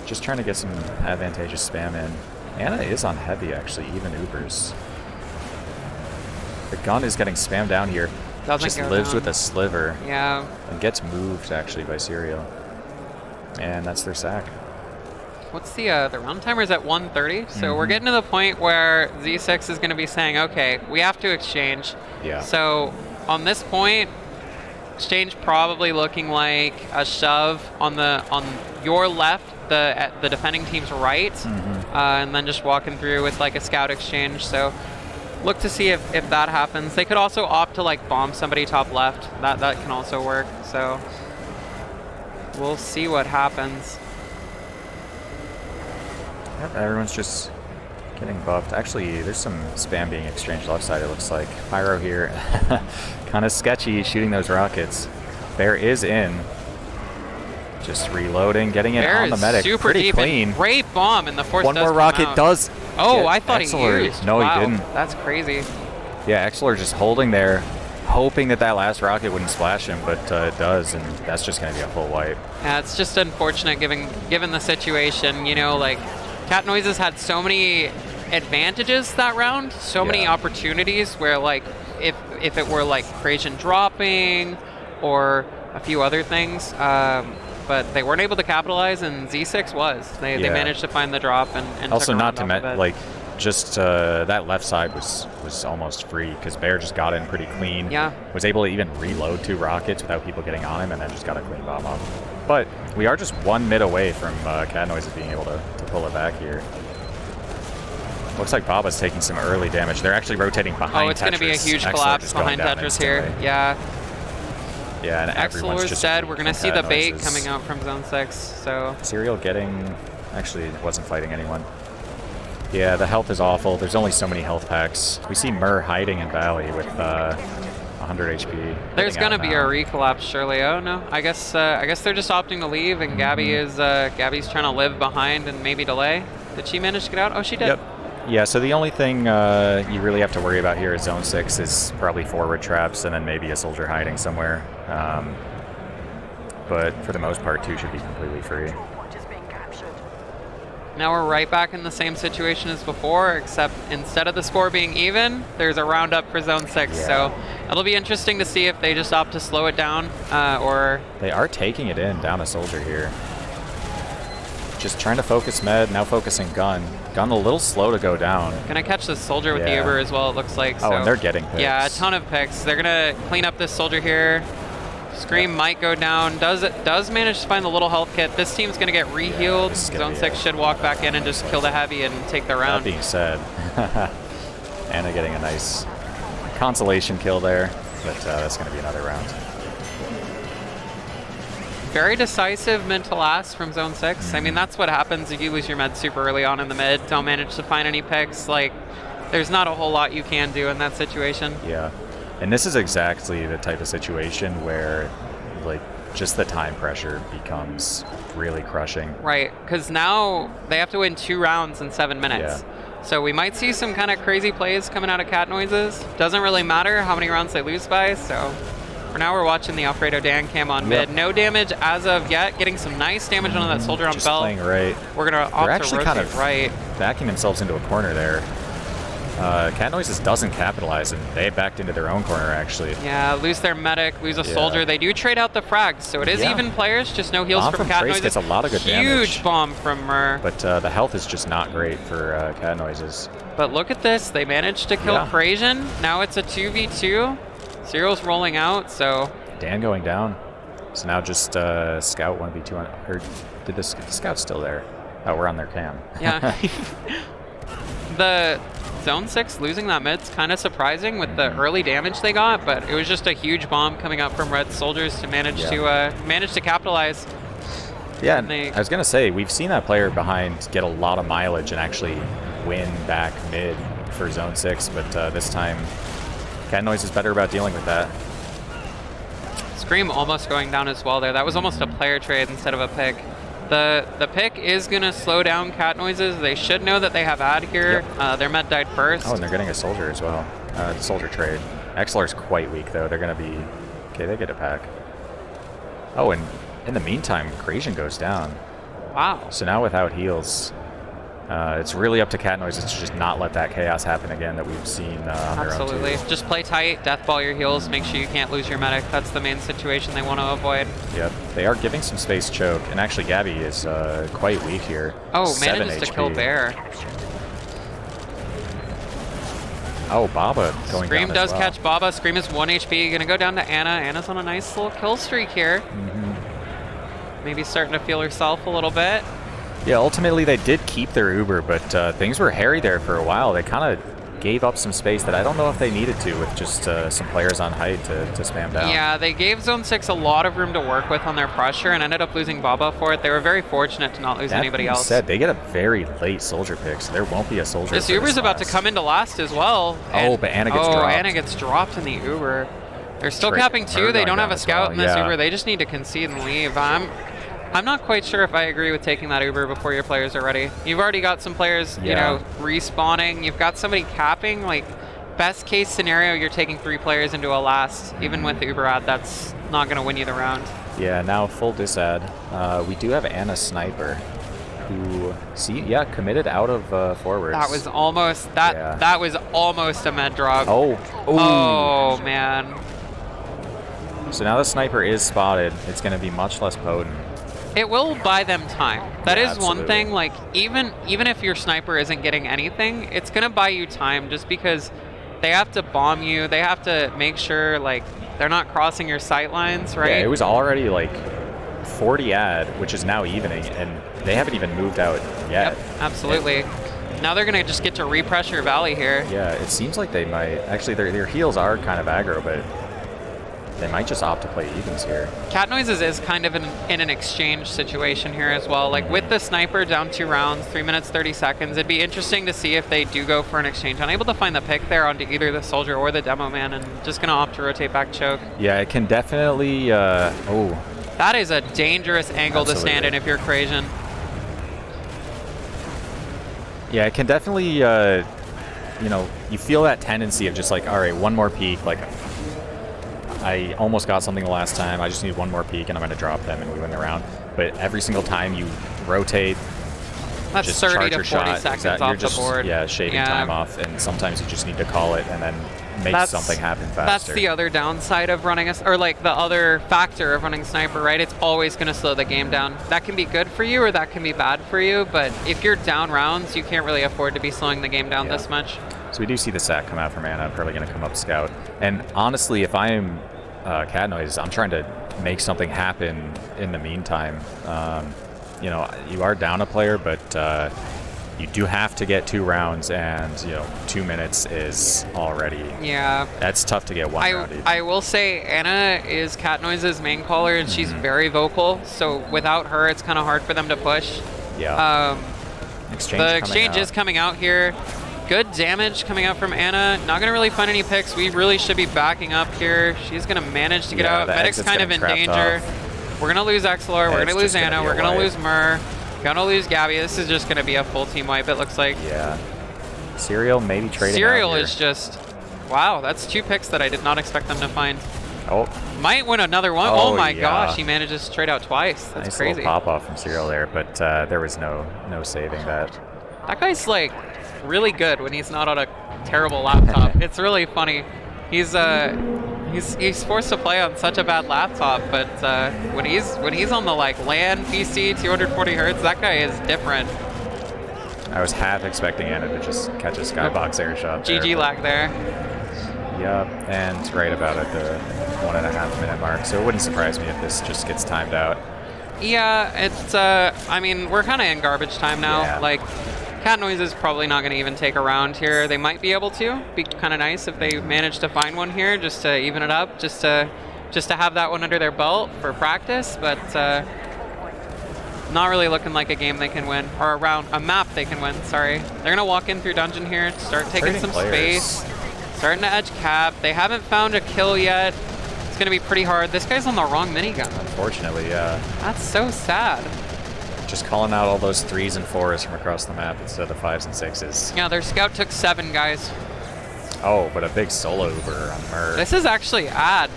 Just trying to get some advantageous spam in. Ana is on heavy, actually, even Ubers. The gun is getting spammed down here. Just lives with a sliver. Yeah. And gets moved, actually, by Serial. And that's their sack. What's the round timer is at 1:30, so we're getting to the point where Z6 is going to be saying, okay, we have to exchange. Yeah. So on this point, exchange probably looking like a shove on your left, the defending team's right, and then just walking through with like a scout exchange. So look to see if that happens. They could also opt to like bomb somebody top left. That can also work. So we'll see what happens. Yep, everyone's just getting buffed. Actually, there's some spam being exchanged left side, it looks like. Pyro here. Kind of sketchy shooting those rockets. Bear is in. Just reloading, getting it on the medic. Super pretty deep clean. Great bomb, and the force One does more come rocket out. does. Oh, I thought he Exeler. used. No, wow, he didn't. That's crazy. Yeah, Exeler just holding there, hoping that last rocket wouldn't splash him, but it does, and that's just going to be a full wipe. Yeah, it's just unfortunate given the situation. You know, like Cat Noises had so many advantages that round, so many opportunities where like if it were like Creation dropping or a few other things, but they weren't able to capitalize, and Z6 was. They managed to find the drop and also took not to like just that left side was almost free because Bear just got in pretty clean. Yeah. Was able to even reload 2 rockets without people getting on him, and then just got a clean bomb off. But we are just 1 mid away from Cat Noises being able to pull it back here. Looks like Baba's taking some early damage. They're actually rotating behind Tetris. Oh, it's going to be a huge Exeler collapse behind Tetris here. Yeah. Yeah, and everyone's Exeler's just dead. We're going to see the bait Noises. coming out from Zone 6. So Serial getting... Actually, wasn't fighting anyone. Yeah, the health is awful. There's only so many health packs. We see Mur hiding in Valley with 100 HP. There's going to be a recollapse, surely. Oh, no. I guess they're just opting to leave, and Gabby's trying to live behind and maybe delay. Did she manage to get out? Oh, she did. Yep. Yeah, so the only thing you really have to worry about here is Zone 6 is probably forward traps and then maybe a soldier hiding somewhere. But for the most part, 2 should be completely free. Now we're right back in the same situation as before, except instead of the score being even, there's a roundup for Zone 6. Yeah. So it'll be interesting to see if they just opt to slow it down or... They are taking it in, down a soldier here. Just trying to focus med, now focusing gun. Gun a little slow to go down. Gonna catch this soldier with the Uber as well, it looks like. Oh, so, and they're getting picks. Yeah, a ton of picks. They're gonna clean up this soldier here. Scream might go down. Does manage to find the little health kit. This team's gonna get re-healed. Zone 6 should walk back in and just kill the heavy and take the round. That being said, Ana getting a nice consolation kill there, but that's gonna be another round. Very decisive mid to last from Zone 6. I mean, that's what happens if you lose your med super early on in the mid. Don't manage to find any picks. Like, there's not a whole lot you can do in that situation. Yeah. And this is exactly the type of situation where, like, just the time pressure becomes really crushing. Right, because now they have to win 2 rounds in 7 minutes. Yeah. So we might see some kind of crazy plays coming out of Cat Noises. Doesn't really matter how many rounds they lose by, so... For now, we're watching the Alfredo Dan cam on mid. No damage as of yet. Getting some nice damage on that soldier on just belt. Playing right. We're going to opt to rotate kind of right. backing themselves into a corner there. Cat Noises doesn't capitalize, and they backed into their own corner, actually. Yeah, lose their medic, lose a soldier. They do trade out the frags, so it is even players, just no heals from Cat Noises. Gets a lot of good damage. Huge bomb from Mur. But the health is just not great for Cat Noises. But look at this. They managed to kill Crasian. Now it's a 2v2. Serial's rolling out, so... Dan going down. So now just Scout 1v2 on... Or did the Scout's still there? Oh, we're on their cam. Yeah. The Zone 6 losing that mid's kind of surprising with the early damage they got, but it was just a huge bomb coming up from Red Soldiers to manage to capitalize. Yeah, I was going to say, we've seen that player behind get a lot of mileage and actually win back mid for Zone 6, but this time Cat Noise is better about dealing with that. Scream almost going down as well there. That was almost a player trade instead of a pick. The pick is going to slow down Cat Noises. They should know that they have ad here. Yep. Their med died first. Oh, and they're getting a soldier as well. Soldier trade. XLR's quite weak, though. They're going to be... Okay, they get a pack. Oh, and in the meantime, Crazian goes down. Wow. So now without heals, it's really up to Cat Noises to just not let that chaos happen again that we've seen on their own. Absolutely. Just play tight, deathball your heals, make sure you can't lose your medic. That's the main situation they want to avoid. Yep. They are giving some space choke, and actually Gabby is quite weak here. Oh, 7 manages to HP. kill Bear. Oh, Baba going Scream down does as well. catch Baba. Scream is 1 HP. Gonna go down to Anna. Anna's on a nice little kill streak here. Maybe starting to feel herself a little bit. Yeah, ultimately they did keep their Uber, but things were hairy there for a while. They kind of gave up some space that I don't know if they needed to with just some players on height to spam down. Yeah, they gave Zone 6 a lot of room to work with on their pressure and ended up losing Baba for it. They were very fortunate to not lose anybody else. Said, they get a very late soldier pick, so there won't be a soldier. This Uber's about to come into last as well. Oh, but Anna gets dropped. Oh, Anna gets dropped in the Uber. They're still capping 2. They don't have a scout in this Uber. They just need to concede and leave. I'm not quite sure if I agree with taking that Uber before your players are ready. You've already got some players, you know, respawning. You've got somebody capping. Like, best case scenario, you're taking 3 players into a last. Even with the Uber ad, that's not going to win you the round. Yeah, now full disad. We do have Anna Sniper, who committed out of forwards. That was almost that was almost a med drop. Oh man. So now the Sniper is spotted. It's going to be much less potent. It will buy them time. That is absolutely. one thing. Like even if your sniper isn't getting anything, it's gonna buy you time just because they have to bomb you. They have to make sure like they're not crossing your sight lines, right? Yeah, it was already like 40 ad, which is now evening, and they haven't even moved out yet. Yep, absolutely. Now they're gonna just get to repressure Valley here. Yeah, it seems like they might actually their heals are kind of aggro, but they might just opt to play evens here. Cat Noises is kind of in an exchange situation here as well. Like with the sniper down 2 rounds, 3 minutes, 30 seconds, it'd be interesting to see if they do go for an exchange. Unable to find the pick there onto either the soldier or the demo man, and just gonna opt to rotate back choke. Yeah, it can definitely, That is a dangerous angle to stand in if you're Crazian. Yeah, it can definitely, you know, you feel that tendency of just like, all right, one more peek, like, I almost got something the last time. I just need one more peek, and I'm going to drop them, and we win the round. But every single time you rotate, that's just 30 to 40 seconds off the board. Yeah, shaving time off, and sometimes you just need to call it and then make something happen faster. That's the other downside of running or like the other factor of running sniper, right? It's always going to slow the game down. That can be good for you, or that can be bad for you. But if you're down rounds, you can't really afford to be slowing the game down this much. So we do see the sack come out from Anna. I'm probably going to come up scout. And honestly, if I am Cat Noise, I'm trying to make something happen in the meantime. You know, you are down a player, but you do have to get 2 rounds, and, you know, 2 minutes is already... Yeah. That's tough to get 1 round even. I will say Anna is Cat Noise's main caller, and she's very vocal, so without her, it's kind of hard for them to push. Yeah. The exchange is coming out here. Good damage coming out from Anna. Not going to really find any picks. We really should be backing up here. She's going to manage to get out. Medic's kind of in danger. We're going to lose XLR. We're going to lose Anna. We're going to lose Mur. Going to lose Gabby. This is just going to be a full team wipe, it looks like. Yeah. Serial maybe trading Serial out here. is just... Wow, that's 2 picks that I did not expect them to find. Oh. Might win another one. Oh my gosh, he manages to trade out twice. That's nice crazy. Little pop-off from Serial there, but there was no saving that. That guy's like really good when he's not on a terrible laptop. It's really funny. He's forced to play on such a bad laptop, but when he's on the like LAN PC 240 hertz, that guy is different. I was half expecting Anna to just catch a skybox air shot. GG lag there. Yep, and right about at the 1.5 minute mark. So it wouldn't surprise me if this just gets timed out. Yeah, it's I mean, we're kind of in garbage time now. Yeah. Like, Cat Noise is probably not going to even take a round here. They might be able to. Be kind of nice if they manage to find one here, just to even it up, just to have that one under their belt for practice. But not really looking like a game they can win, or a map they can win. Sorry, they're going to walk in through dungeon here, start taking some space, starting to edge cap. They haven't found a kill yet. It's going to be pretty hard. This guy's on the wrong minigun. Unfortunately, yeah. That's so sad. Just calling out all those 3s and 4s from across the map instead of 5s and 6s. Yeah, their scout took 7, guys. Oh, but a big solo over on Mur. This is actually ad.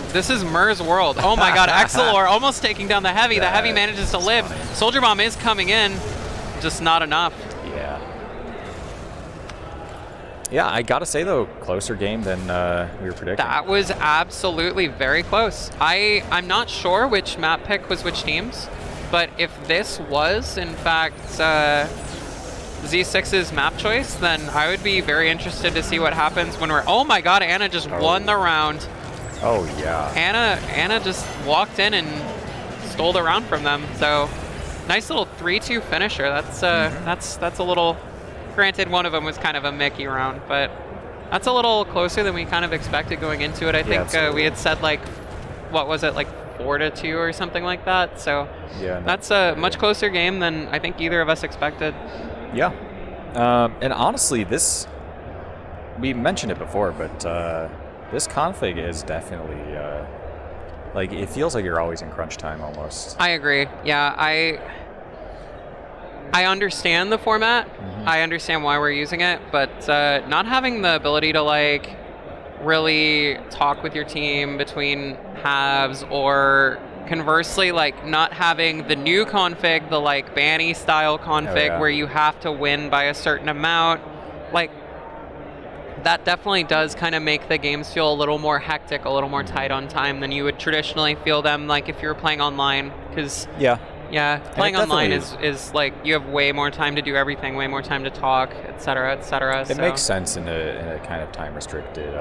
This is Mur's world. Oh my god, Excelor almost taking down the Heavy. The Heavy manages to live. Funny. Soldier Bomb is coming in, just not enough. Yeah. Yeah, I gotta say though, closer game than we were predicting. That was absolutely very close. I'm not sure which map pick was which teams, but if this was, in fact, Z6's map choice, then I would be very interested to see what happens when we're... Oh my god, Anna just won the round. Oh, yeah. Anna just walked in and stole the round from them. So, nice little 3-2 finisher. That's a little... Granted, one of them was kind of a Mickey round, but that's a little closer than we kind of expected going into it. I think we had said, like, what was it, like 4-2 or something like that. So, yeah, that's a much closer game than I think either of us expected. Yeah. And honestly, we mentioned it before, but this config is definitely, like, it feels like you're always in crunch time almost. I agree. Yeah, I understand the format. I understand why we're using it, but not having the ability to, like, really talk with your team between halves, or conversely, like, not having the new config, the, like, Banny style config where you have to win by a certain amount, like, that definitely does kind of make the games feel a little more hectic, a little more tight on time than you would traditionally feel them, like, if you were playing online, because playing online is like, you have way more time to do everything, way more time to talk, etc., etc. It makes sense in a kind of time restricted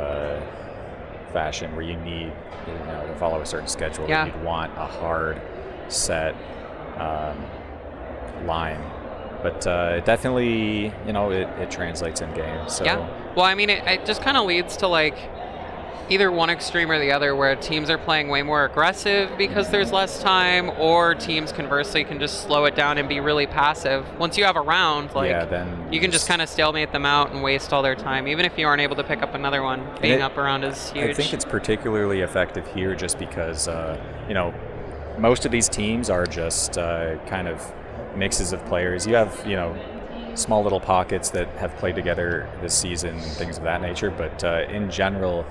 fashion where you need, to follow a certain schedule. Yeah. You'd want a hard set line, but it definitely, it translates in game. So yeah. Well, I mean, it just kind of leads to, like, either one extreme or the other, where teams are playing way more aggressive because there's less time, or teams conversely can just slow it down and be really passive. Once you have a round, like, then you can just kind of stalemate them out and waste all their time, even if you aren't able to pick up another one. Being up around is huge. I think it's particularly effective here just because, most of these teams are just kind of mixes of players. You have, small little pockets that have played together this season, things of that nature, but in general,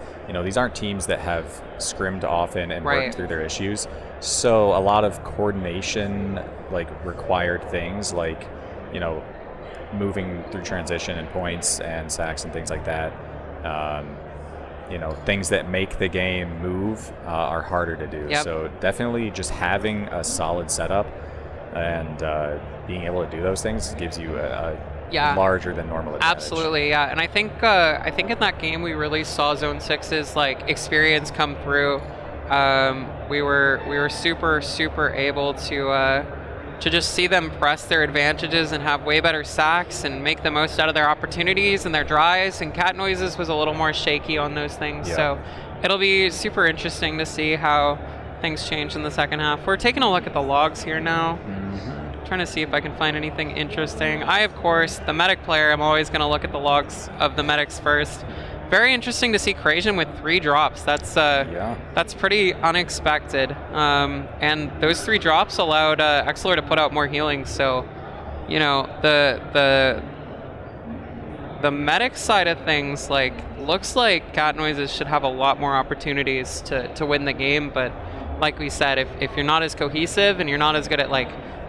these aren't teams that have scrimmed often and worked through their issues. So a lot of coordination, like, required things, like, moving through transition and points and sacks and things like that. Things that make the game move are harder to do. Yep. So definitely just having a solid setup and being able to do those things gives you a larger than normal advantage. Absolutely, yeah. And I think in that game we really saw Zone 6's, like, experience come through. We were super able to just see them press their advantages and have way better sacks and make the most out of their opportunities and their drives. And Cat Noises was a little more shaky on those things. Yeah. So it'll be super interesting to see how things change in the second half. We're taking a look at the logs here now. Trying to see if I can find anything interesting. Of course, the medic player, I'm always going to look at the logs of the medics first. Very interesting to see Krajan with 3 drops. That's pretty unexpected. And those 3 drops allowed Excelor to put out more healing. So, the medic side of things, like, looks like Cat Noises should have a lot more opportunities to win the game. But like we said, if you're not as cohesive and you're not as good at, like,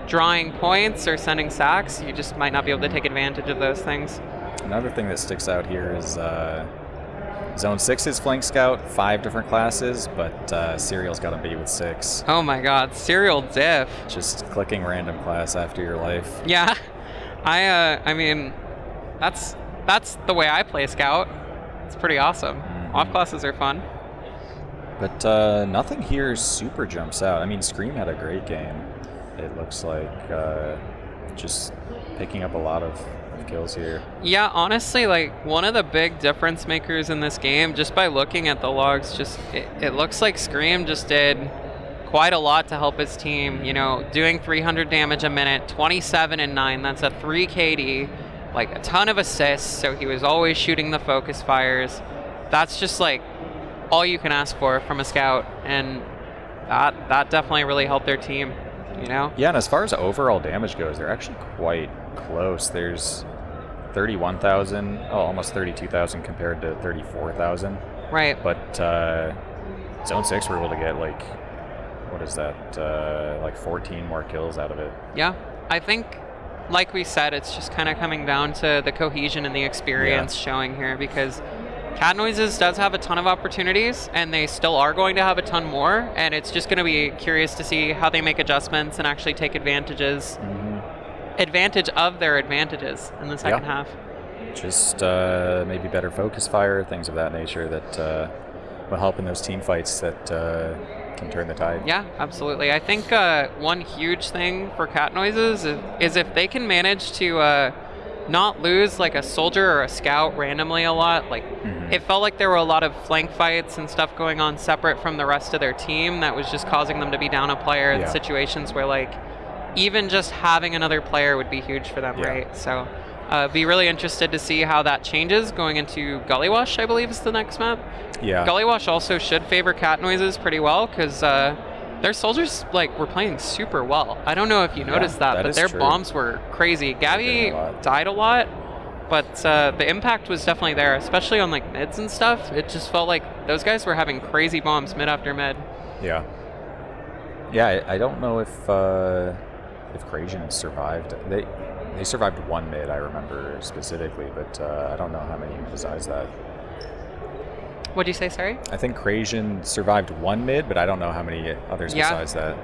drawing points or sending sacks, you just might not be able to take advantage of those things. Another thing that sticks out here is Zone 6's Flank Scout, 5 different classes, but Serial's got him beat with 6. Oh my god, Serial diff. Just clicking random class after your life. Yeah, I mean, that's the way I play Scout. It's pretty awesome. Off classes are fun. But nothing here super jumps out. I mean, Scream had a great game. It looks like just picking up a lot of kills here. Yeah, honestly, like, one of the big difference makers in this game, just by looking at the logs, just it looks like Scream just did quite a lot to help his team. Doing 300 damage a minute, 27 and 9. That's a 3 KD, like, a ton of assists. So he was always shooting the focus fires. That's just, like, all you can ask for from a scout, and that definitely really helped their team, you know? Yeah, and as far as overall damage goes, they're actually quite close. There's 31,000, almost 32,000 compared to 34,000. Right. But Zone 6 were able to get, like, what is that, like 14 more kills out of it. Yeah, I think, like we said, it's just kind of coming down to the cohesion and the experience showing here, because Cat Noises does have a ton of opportunities, and they still are going to have a ton more, and it's just going to be curious to see how they make adjustments and actually take advantage of their advantages in the second half. Just maybe better focus fire, things of that nature that will help in those team fights that can turn the tide. Yeah, absolutely. I think one huge thing for Cat Noises is if they can manage to not lose like a soldier or a scout randomly a lot. Like it felt like there were a lot of flank fights and stuff going on separate from the rest of their team that was just causing them to be down a player in situations where like even just having another player would be huge for them, right? So be really interested to see how that changes going into Gullywash, I believe is the next map. Yeah. Gullywash also should favor Cat Noises pretty well, because their soldiers like were playing super well. I don't know if you noticed that, but their bombs were crazy. Gabby died a lot, but the impact was definitely there, especially on like mids and stuff. It just felt like those guys were having crazy bombs mid after mid. Yeah. Yeah, I don't know if Crasian survived. They survived one mid, I remember specifically, but I don't know how many besides that. What'd you say, sorry? I think Crasian survived one mid, but I don't know how many others besides that.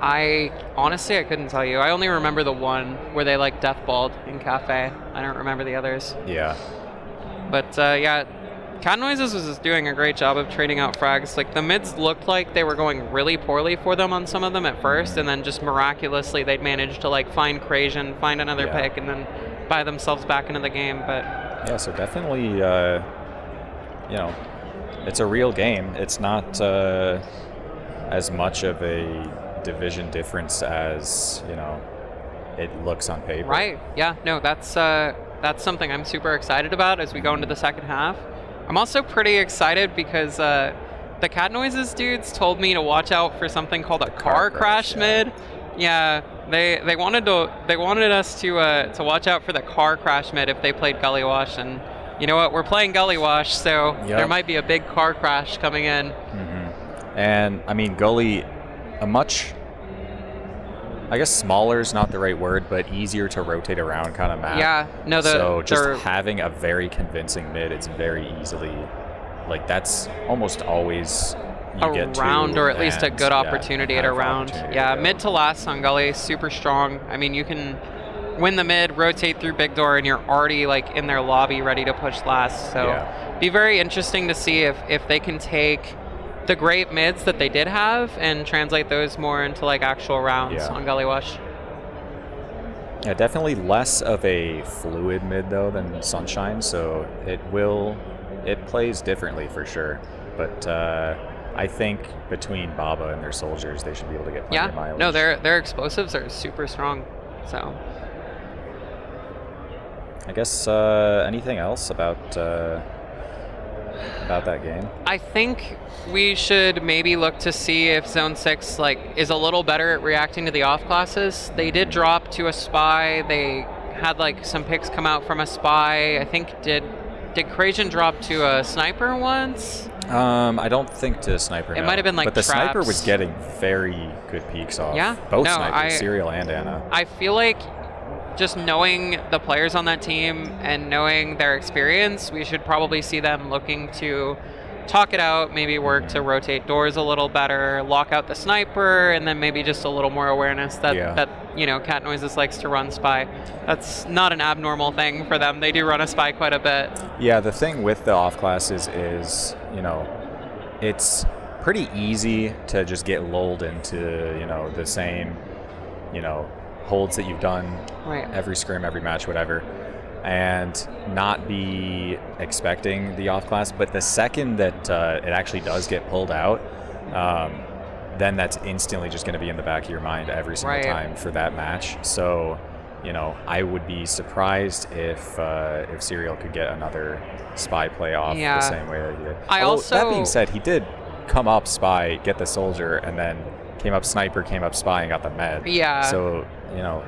I honestly, I couldn't tell you. I only remember the one where they like deathballed in Cafe. I don't remember the others. Yeah. But yeah, Cat Noises was just doing a great job of trading out frags. Like the mids looked like they were going really poorly for them on some of them at first, and then just miraculously they'd managed to like find Crasian, find another pick, and then buy themselves back into the game. But yeah, so definitely, you know, it's a real game. It's not as much of a division difference as, you know, it looks on paper. Right. Yeah. No, that's something I'm super excited about as we go into the second half. I'm also pretty excited because the Cat Noises dudes told me to watch out for something called a car crash mid. Yeah, they wanted us to watch out for the car crash mid if they played Gullywash, and you know what? We're playing Gullywash, so there might be a big car crash coming in. And I mean, Gully, a much, I guess smaller is not the right word, but easier to rotate around kind of map. Yeah, no, so just having a very convincing mid, it's very easily, like that's almost always a round, or at least a good opportunity at a round. Yeah, mid to last on Gully, super strong. I mean, you can win the mid, rotate through big door, and you're already like in their lobby ready to push last. So be very interesting to see if they can take the great mids that they did have and translate those more into like actual rounds on Gullywash. Yeah, definitely less of a fluid mid though than Sunshine, so it plays differently for sure. But I think between Baba and their soldiers, they should be able to get plenty of mileage. No, their explosives are super strong. So I guess anything else about that game? I think we should maybe look to see if Zone 6 like is a little better at reacting to the off classes. They did drop to a spy. They had like some picks come out from a spy. I think did Crasian drop to a sniper once? I don't think to sniper. It might have been like but the traps. Sniper was getting very good peeks off. Yeah, both snipers, Serial and Anna. I feel like just knowing the players on that team and knowing their experience, we should probably see them looking to talk it out, maybe work to rotate doors a little better, lock out the sniper, and then maybe just a little more awareness that you know, Cat Noises likes to run spy. That's not an abnormal thing for them. They do run a spy quite a bit. Yeah, the thing with the off classes is, you know, it's pretty easy to just get lulled into, you know, the same, you know, holds that you've done every scrim, every match, whatever, and not be expecting the off class. But the second that it actually does get pulled out, then that's instantly just going to be in the back of your mind every single time for that match. So you know, I would be surprised if Serial could get another spy play off the same way that he did. That being said, he did come up spy, get the soldier, and then came up sniper, came up spy, and got the med. Yeah. So, you know,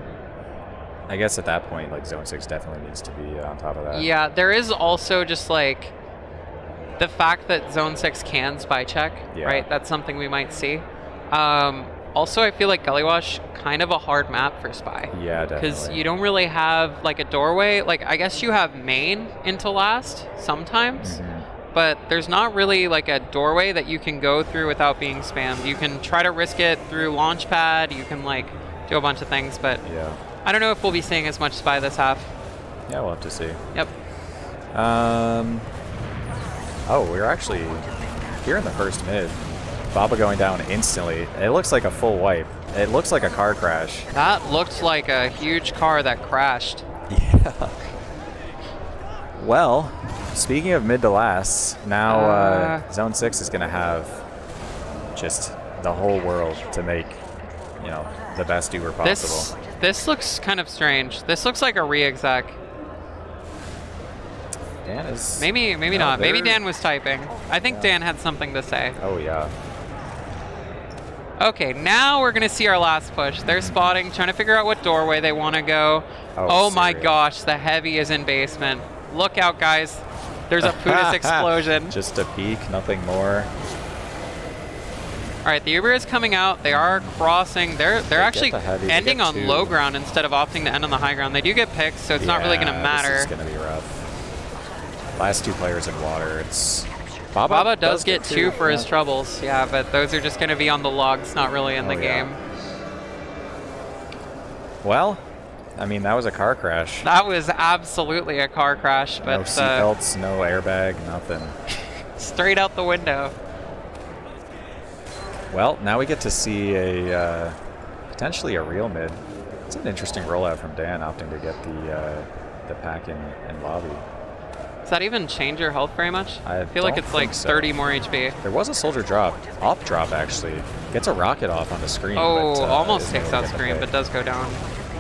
I guess at that point, like, Zone 6 definitely needs to be on top of that. Yeah, there is also just, like, the fact that Zone 6 can spy check, right? That's something we might see. Also, I feel like Gullywash, kind of a hard map for spy. Yeah, definitely. Because you don't really have, like, a doorway. Like, I guess you have main into last sometimes. But there's not really like a doorway that you can go through without being spammed. You can try to risk it through Launchpad. You can like do a bunch of things, but I don't know if we'll be seeing as much spy this half. Yeah, we'll have to see. Yep. Oh, we're actually here in the first mid. Baba going down instantly. It looks like a full wipe. It looks like a car crash. That looked like a huge car that crashed. Yeah. Well, speaking of mid to last, now Zone 6 is going to have just the whole world to make, you know, the best Uber possible. This looks kind of strange. This looks like a re-exec. Dan is... Maybe not. Maybe Dan was typing. I think Dan had something to say. Oh, yeah. Okay, now we're going to see our last push. They're spotting, trying to figure out what doorway they want to go. Oh my gosh, the heavy is in basement. Look out, guys. There's a Putis explosion. Just a peek, nothing more. All right, the Uber is coming out. They are crossing. They're actually ending on low ground instead of opting to end on the high ground. They do get picked, so it's not really going to matter. This is going to be rough. Last two players in water. It's Baba does get two for his troubles. Yeah, but those are just going to be on the logs, not really in the game. Well, I mean, that was a car crash. That was absolutely a car crash. But no seatbelts, no airbag, nothing. Straight out the window. Well, now we get to see a potentially a real mid. It's an interesting rollout from Dan, opting to get the pack in lobby. Does that even change your health very much? I feel like it's like 30 more HP. There was a soldier drop, op drop actually. Gets a rocket off on the screen. Oh, but, almost takes out screen, but does go down.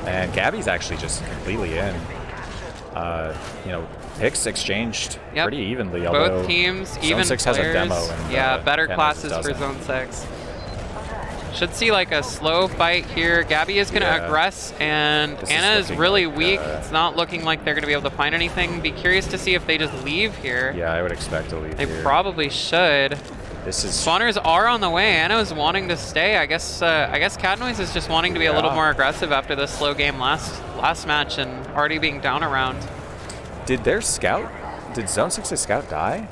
And Gabby's actually just completely in. You know, picks exchanged pretty evenly. Both teams, even Zone 6 players. Has a demo. And, better classes for Zone 6. Should see like a slow fight here. Gabby is going to aggress, and Anna is really weak. It's not looking like they're going to be able to find anything. Be curious to see if they just leave here. Yeah, I would expect to leave They probably should. This is Spawners are on the way. Anna is wanting to stay. I guess Cat Noise is just wanting to be a little more aggressive after the slow game last match and already being down around. Did their scout? Did Zone 6's scout die?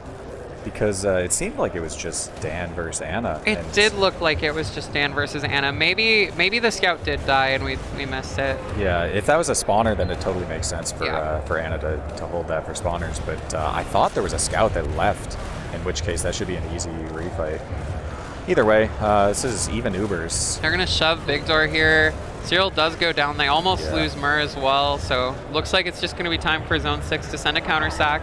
Because it seemed like it was just Dan versus Anna. It did look like it was just Dan versus Anna. Maybe the scout did die and we missed it. Yeah, if that was a spawner, then it totally makes sense for Anna to hold that for spawners. But I thought there was a scout that left, in which case that should be an easy refight. Either way, this is even Ubers. They're going to shove Big Door here. Serial does go down. They almost lose Mur as well. So looks like it's just going to be time for Zone 6 to send a counter sack.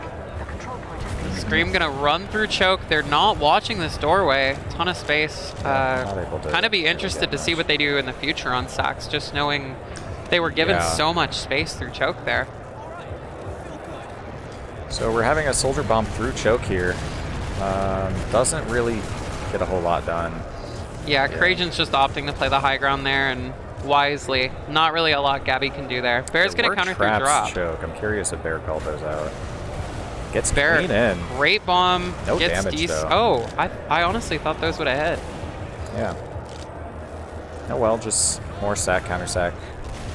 Scream gonna run through choke. They're not watching this doorway. Ton of space. Kind of be interested to see what they do in the future on sacks, just knowing they were given so much space through choke there. So we're having a soldier bomb through choke here. Doesn't really get a whole lot done. Yeah, Krajan's just opting to play the high ground there, and wisely. Not really a lot Gabby can do there. Bear's gonna counter through drop. Choke. I'm curious if Bear called those out. Gets Bear, clean in. Great bomb. No gets damage, though. Oh, I honestly thought those would have hit. Yeah. Oh well, just more sack, counter sack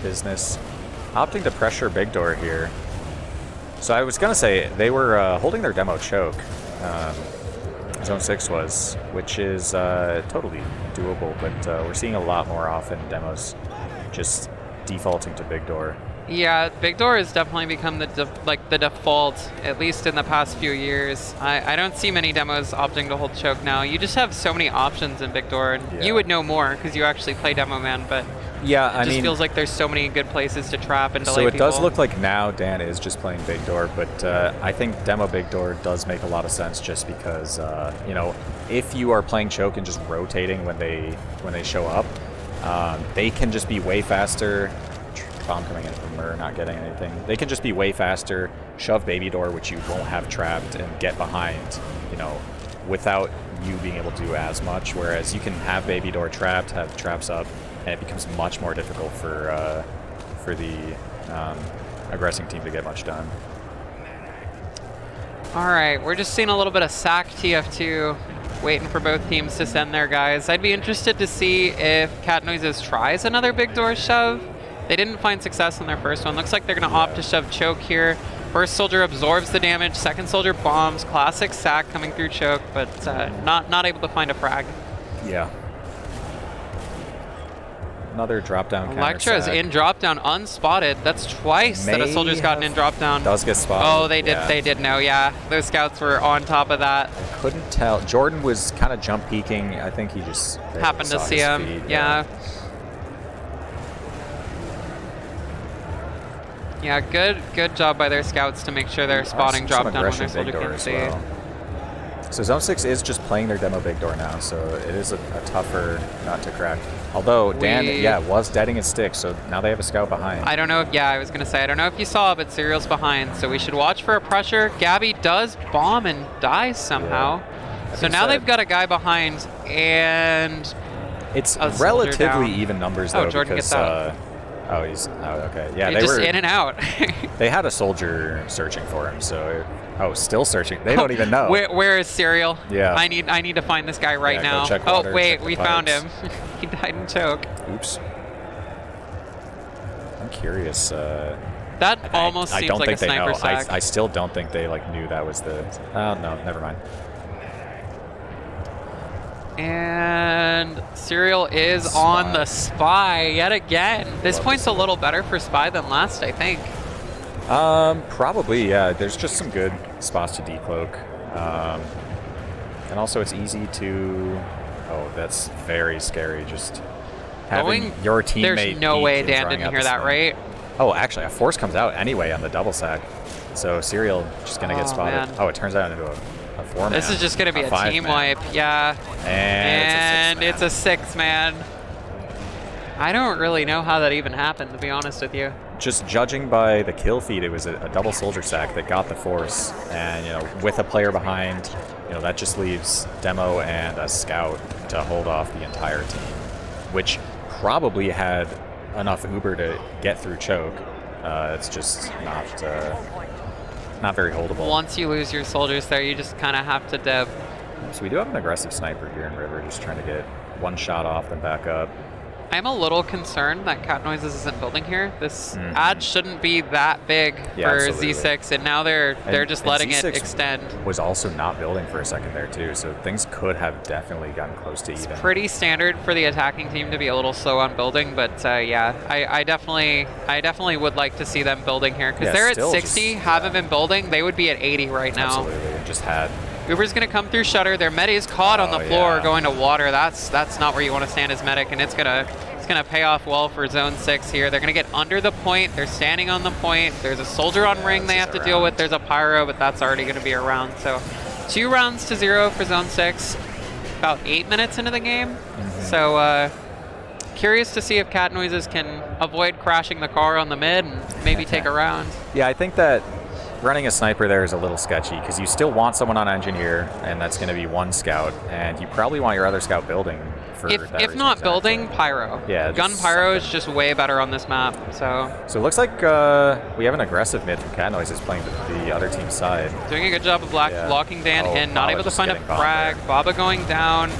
business. Opting to pressure Big Door here. So I was going to say, they were holding their demo choke. Zone 6 was, which is totally doable, but we're seeing a lot more often demos just defaulting to Big Door. Yeah, Big Door has definitely become the default, at least in the past few years. I don't see many demos opting to hold choke now. You just have so many options in Big Door, and you would know more because you actually play Demo Man, but it just feels like there's so many good places to trap and delay people. So it does look like now Dan is just playing Big Door, but I think Demo Big Door does make a lot of sense just because, you know, if you are playing choke and just rotating when they show up, they can just be way faster. bomb coming in from Mur, not getting anything. They can just be way faster, shove Baby Door, which you won't have trapped, and get behind, you know, without you being able to do as much. Whereas you can have Baby Door trapped, have traps up, and it becomes much more difficult for the aggressing team to get much done. All right, we're just seeing a little bit of sack TF2, waiting for both teams to send their guys. I'd be interested to see if Cat Noises tries another big door shove. They didn't find success on their first one. Looks like they're going to opt to shove choke here. First soldier absorbs the damage. Second soldier bombs. Classic sack coming through choke, but not able to find a frag. Yeah. Another drop down. Electra is in drop down unspotted. That's twice that a soldier's gotten in drop down. Does get spotted. Oh, they did. Yeah. They did know. Yeah, those scouts were on top of that. I couldn't tell. Jordan was kind of jump peeking. I think he just happened to see him. Feed, yeah. Yeah, good job by their scouts to make sure they're spotting drop down when their soldier can't see. Well. So Zone 6 is just playing their demo big door now, so it is a tougher nut to crack. Although Dan, was deading his stick, so now they have a scout behind. I don't know if, I was going to say, I don't know if you saw, but Serial's behind, so we should watch for a pressure. Gabby does bomb and dies somehow. Yeah. So now they've got a guy behind, and it's relatively even numbers, though, Jordan because... gets out. Okay. Yeah, they were in and out. They had a soldier searching for him, so... Oh, still searching. They don't even know. Where is Serial? Yeah. I need to find this guy right now. Check water, oh, wait, we found him. He died in choke. Oops. I'm curious. That almost seems like a sniper sack. I still don't think they knew that was the... Oh, no, never mind. And Serial is on the Spy yet again. This point's a little better for Spy than last, I think. Probably, yeah. There's just some good spots to decloak. And also it's easy to... Oh, that's very scary. Just having your teammate... There's no way Dan didn't hear that, right? Oh, actually, a force comes out anyway on the double sack. So Serial just going to get spotted. Man. Oh, it turns out into a 4-man. This is just going to be a team wipe, yeah. And it's a 6-man. I don't really know how that even happened, to be honest with you. Just judging by the kill feed, it was a double soldier sack that got the force, and with a player behind, that just leaves Demo and a scout to hold off the entire team, which probably had enough Uber to get through choke. It's just not very holdable. Once you lose your soldiers there, you just kind of have to dev. So we do have an aggressive sniper here in River, just trying to get one shot off, then back up. I'm a little concerned that Cat Noises isn't building here. This ad shouldn't be that big for absolutely. Z6, and now they're just letting it extend. Was also not building for a second there too, so things could have definitely gotten close to even. It's pretty standard for the attacking team to be a little slow on building, but yeah, I definitely would like to see them building here, because they're at 60, haven't been building. They would be at 80 right now. Absolutely, and just had. Uber's going to come through Shutter. Their med is caught on the floor going to water. That's not where you want to stand as medic, and it's gonna pay off well for Zone 6 here. They're going to get under the point. They're standing on the point. There's a soldier on ring they have to deal with. There's a pyro, but that's already going to be a round. So 2 rounds to 0 for Zone 6. About 8 minutes into the game. So curious to see if Cat Noises can avoid crashing the car on the mid and maybe take a round. Yeah, I think that running a sniper there is a little sketchy, because you still want someone on engineer, and that's going to be one scout, and you probably want your other scout building for that if not building, pyro. Yeah, gun pyro is just way better on this map. So it looks like we have an aggressive mid from Cat Noises playing the other team's side. Doing a good job of blocking Dan in, not able to find a frag. Baba going down.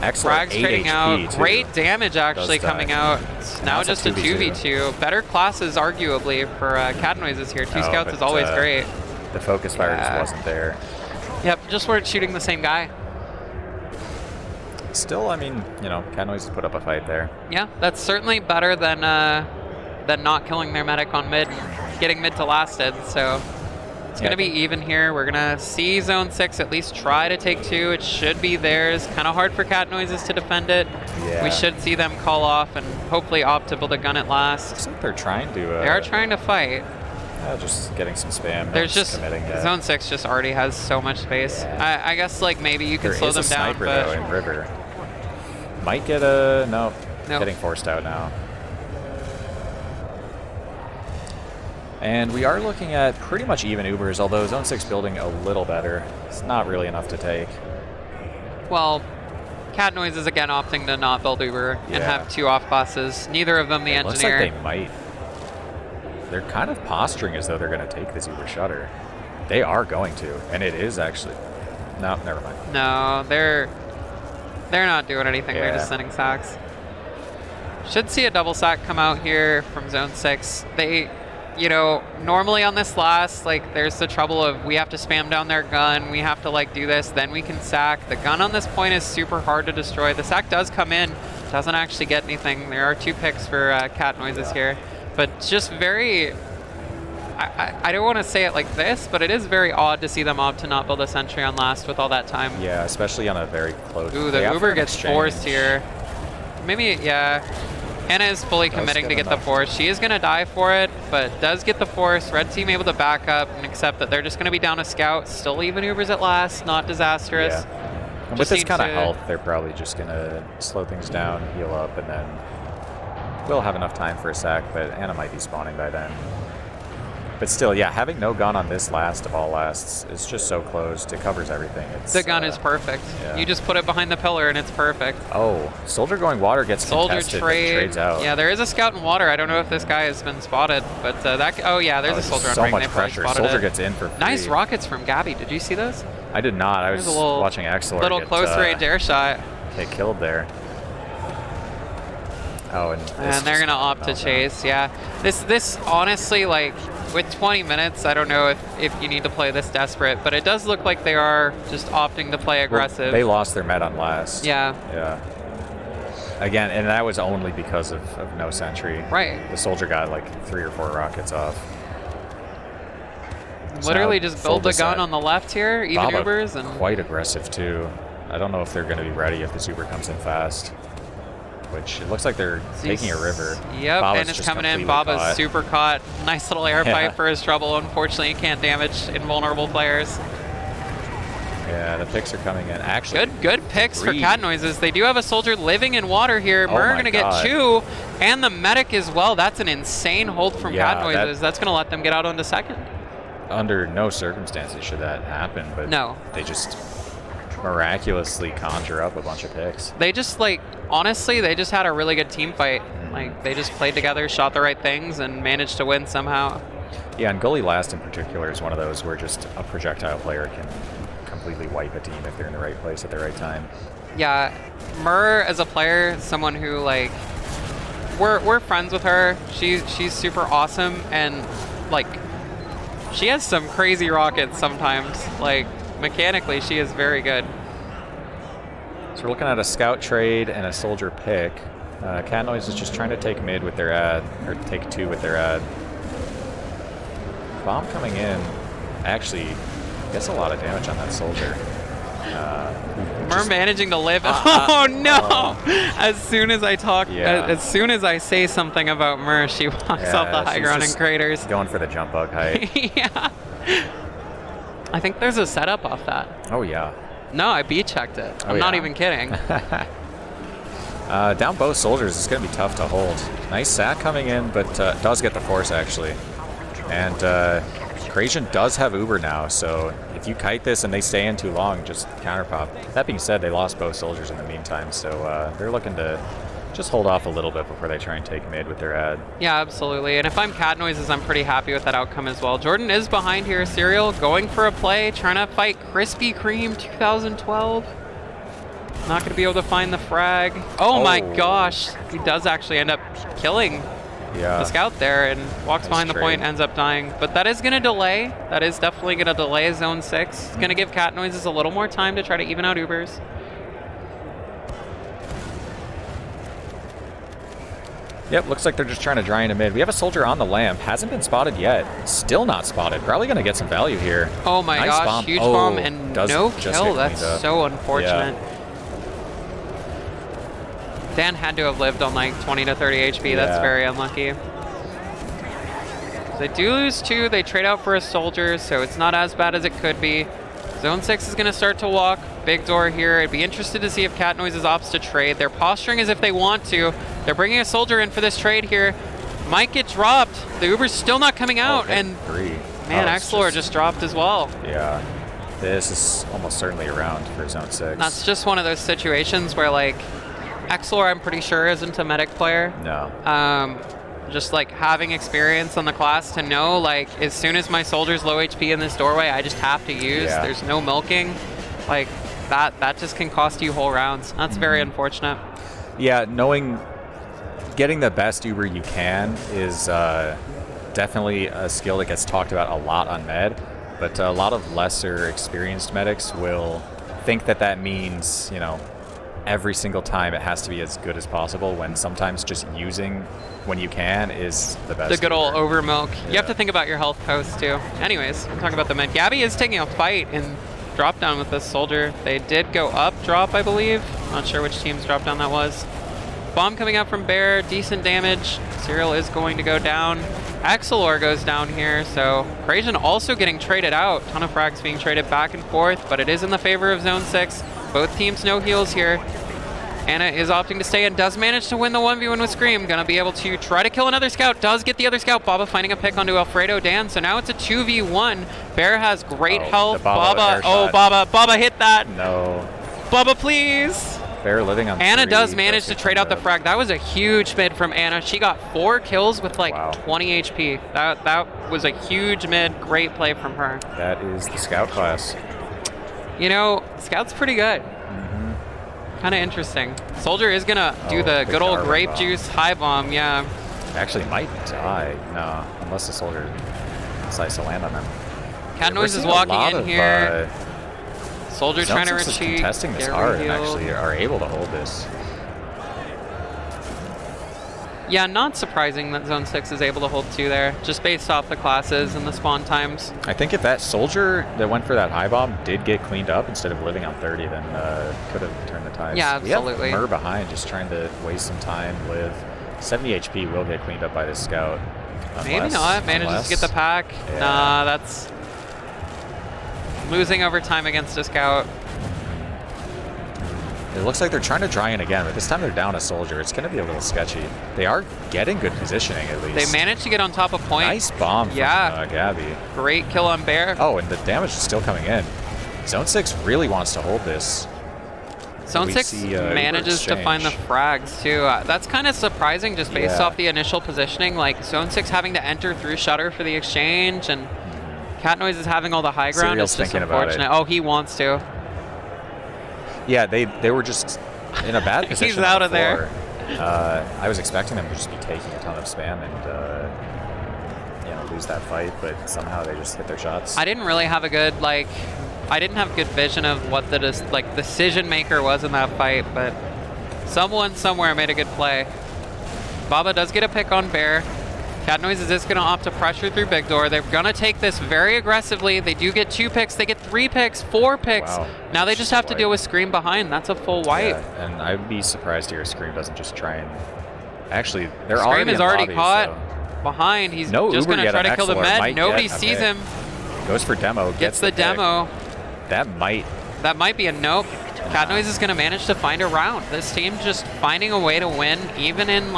Excellent. Frags trading out. Great damage actually coming out. It's now just a 2v2. Better classes arguably for Cat Noises here. 2 scouts is always great. The focus fire just wasn't there. Yep, just weren't shooting the same guy. Still, I mean, Cat Noises put up a fight there. Yeah, that's certainly better than not killing their medic on mid, getting mid to lasted. So it's going to be even here. We're going to see Zone 6 at least try to take 2. It should be theirs. Kind of hard for Cat Noises to defend it. Yeah. We should see them call off and hopefully opt to build a gun at last. Looks like they're trying to... they are trying to fight. Just getting some spam. There's just... Zone 6 just already has so much space. Yeah. I guess maybe you can slow them down. There is a sniper, though, in River. Might get a... No. Getting forced out now. And we are looking at pretty much even Ubers, although Zone 6 building a little better. It's not really enough to take. Well, Cat Noise is again opting to not build Uber and have 2 off classes. Neither of them the engineer. Looks like they might. They're kind of posturing as though they're going to take this Uber shutter. They are going to, and it is actually. No, never mind. No, they're not doing anything. They're just sending sacks. Should see a double sack come out here from Zone 6. They, you know, normally on this last, like, there's the trouble of we have to spam down their gun, we have to, like, do this, then we can sack. The gun on this point is super hard to destroy. The sack does come in, doesn't actually get anything. There are 2 picks for Cat Noises here, but just very, I don't want to say it like this, but it is very odd to see them opt to not build a sentry on last with all that time. Yeah, especially on a very close. Ooh, the Uber gets forced here. Maybe, yeah. Hannah is fully committing to get the force. She is going to die for it, but does get the force. Red team able to back up and accept that they're just going to be down a scout. Still even Ubers at last, not disastrous. Yeah. And with this kind of health, they're probably just going to slow things down, heal up, and then we'll have enough time for a sack, but Anna might be spawning by then. But still, yeah, having no gun on this last of all lasts is just so closed. It covers everything. The gun is perfect. Yeah. You just put it behind the pillar and it's perfect. Oh, soldier going water gets contested, trades out. Yeah, there is a scout in water. I don't know if this guy has been spotted, but that. Oh yeah, there's a soldier on so ring. much pressure. Soldier gets in for free. Nice rockets from Gabby. Did you see those? I did not. I was watching Axelor little close range air shot. Get killed there. Oh, and they're gonna opt to chase. Yeah, this honestly, like, with 20 minutes, I don't know if you need to play this desperate, but it does look like they are just opting to play aggressive. Well, they lost their med on last. Yeah. Yeah. Again, and that was only because of no sentry. Right. The soldier got like 3 or 4 rockets off. Literally just build the gun on the left here, even Baba Ubers. And quite aggressive too. I don't know if they're going to be ready if this Uber comes in fast. Which it looks like they're taking a river. Yep, Baba's and it's coming in. Baba's super caught. Nice little air fight for his trouble. Unfortunately, he can't damage invulnerable players. Yeah, the picks are coming in. Actually, good picks for Cat Noises. They do have a soldier living in water here. Murr going to get 2, and the medic as well. That's an insane hold from Cat Noises. That's going to let them get out onto second. Under no circumstances should that happen, but no, they just miraculously conjure up a bunch of picks. They just, like, honestly, they just had a really good team fight. Like, they just played together, shot the right things, and managed to win somehow. Yeah, and Gully Last in particular is one of those where just a projectile player can completely wipe a team if they're in the right place at the right time. Yeah, Murr as a player, someone who, like, we're friends with her. She's super awesome, and, like, she has some crazy rockets sometimes. Like, mechanically, she is very good. So we're looking at a scout trade and a soldier pick. Cat Noise is just trying to take mid with their ad, or take 2 with their ad. Bomb coming in actually gets a lot of damage on that soldier. Murr managing to live. Oh no! As soon as I talk, as soon as I say something about Murr, she walks off the high ground in craters. Going for the jump bug height. Yeah. I think there's a setup off that. Oh yeah. No, I B-checked it. I'm not even kidding. Down both soldiers, it's going to be tough to hold. Nice sack coming in, but does get the force actually. And Krajan does have Uber now, so if you kite this and they stay in too long, just counter pop. That being said, they lost both soldiers in the meantime, so they're looking to just hold off a little bit before they try and take mid with their ad. Yeah, absolutely. And if I'm Cat Noises, I'm pretty happy with that outcome as well. Jordan is behind here. Serial going for a play, trying to fight Krispy Kreme 2012. Not going to be able to find the frag. Oh my gosh. He does actually end up killing the scout there and walks behind the point, ends up dying. But that is going to delay. That is definitely going to delay Zone 6. It's going to give Cat Noises a little more time to try to even out Ubers. Yep, looks like they're just trying to dry into mid. We have a soldier on the lamp. Hasn't been spotted yet. Still not spotted. Probably going to get some value here. Oh my gosh, bomb. Huge bomb and no kill. That's so unfortunate. Yeah. Dan had to have lived on like 20 to 30 HP. Yeah. That's very unlucky. They do lose 2. They trade out for a soldier, so it's not as bad as it could be. Zone 6 is going to start to walk. Big door here. I'd be interested to see if Cat Noises opts to trade. They're posturing as if they want to. They're bringing a soldier in for this trade here. Might get dropped. The Uber's still not coming out, Oh, and 3. man, Oh, Axelor just dropped as well. Yeah. This is almost certainly around for Zone 6. That's just one of those situations where, like, Axelor, I'm pretty sure, isn't a medic player. No. Just, like, having experience on the class to know, like, as soon as my soldier's low HP in this doorway, I just have to use. Yeah. There's no milking. Like, that just can cost you whole rounds. That's very unfortunate. Yeah, getting the best Uber you can is definitely a skill that gets talked about a lot on med, but a lot of lesser experienced medics will think that means, you know, every single time it has to be as good as possible, when sometimes just using when you can is the best. The good old Uber. over milk. Yeah. You have to think about your health post too. Anyways, I'm talking about the mid. Gabby is taking a fight in drop down with this soldier. They did go up drop, I believe. Not sure which team's drop down that was. Bomb coming out from Bear, decent damage. Serial is going to go down. Axelor goes down here, so Krajan also getting traded out. Ton of frags being traded back and forth, but it is in the favor of Zone 6. Both teams no heals here. Anna is opting to stay and does manage to win the 1v1 with Scream. Gonna be able to try to kill another scout. Does get the other scout. Baba finding a pick onto Alfredo Dan. So now it's a 2v1. Bear has great health. Baba, oh, Baba hit that. No. Baba, please. Bear living on Anna 3, does manage to trade out the mid. frag. That was a huge mid from Anna. She got 4 kills with like Wow. 20 HP. That was a huge mid. Great play from her. That is the scout class. You know, Scout's pretty good. Kind of interesting. Soldier is gonna do the good old Darwin grape bomb. juice high bomb. Yeah. Actually might die. No, unless the soldier decides to land on him. Cat We're Noise is seeing a walking lot in of, here. Soldier Zone trying to 6 is retreat. contesting this get hard and rehealed. actually are able to hold this. Yeah, not surprising that Zone 6 is able to hold 2 there, just based off the classes and the spawn times. I think if that soldier that went for that high bomb did get cleaned up instead of living on 30, then could have turned the tides. Yeah, We have absolutely. Mur behind, just trying to waste some time, live. 70 HP will get cleaned up by this scout. Maybe not. Manages to get the pack. Yeah. Nah, that's losing over time against a scout. It looks like they're trying to dry in again, but this time they're down a soldier. It's going to be a little sketchy. They are getting good positioning, at least. They managed to get on top of point. Nice bomb from Gabby. Great kill on Bear. Oh, and the damage is still coming in. Zone 6 really wants to hold this. Zone We 6 see, manages to find the exchange. frags too. That's kind of surprising just based Yeah. off the initial positioning. Like Zone 6 having to enter through Shutter for the exchange, and Cat Noise is having all the high ground. Serial's It's just thinking about it. unfortunate. Oh, he wants to. Yeah, they were just in a bad position. He's out of there. I was expecting them to just be taking a ton of spam and lose that fight, but somehow they just hit their shots. I didn't really have a good I didn't have good vision of what the decision maker was in that fight, but someone somewhere made a good play. Baba does get a pick on Bear. Cat Noise is just going to opt to pressure through Big Door. They're going to take this very aggressively. They do get 2 picks. They get 3 picks, 4 picks. Wow. Now they just have to deal with Scream behind. That's a full wipe. Yeah, and I'd be surprised here if Scream doesn't just try and... Actually, they're Scream already is in already lobby, caught so behind. He's no just Uber going to yet try on to kill the Axelor. med. Might Nobody get a sees pick. him. Goes for demo. Gets the pick. demo. That might Be a nope. Cat Noise is going to manage to find a round. This team just finding a way to win, even in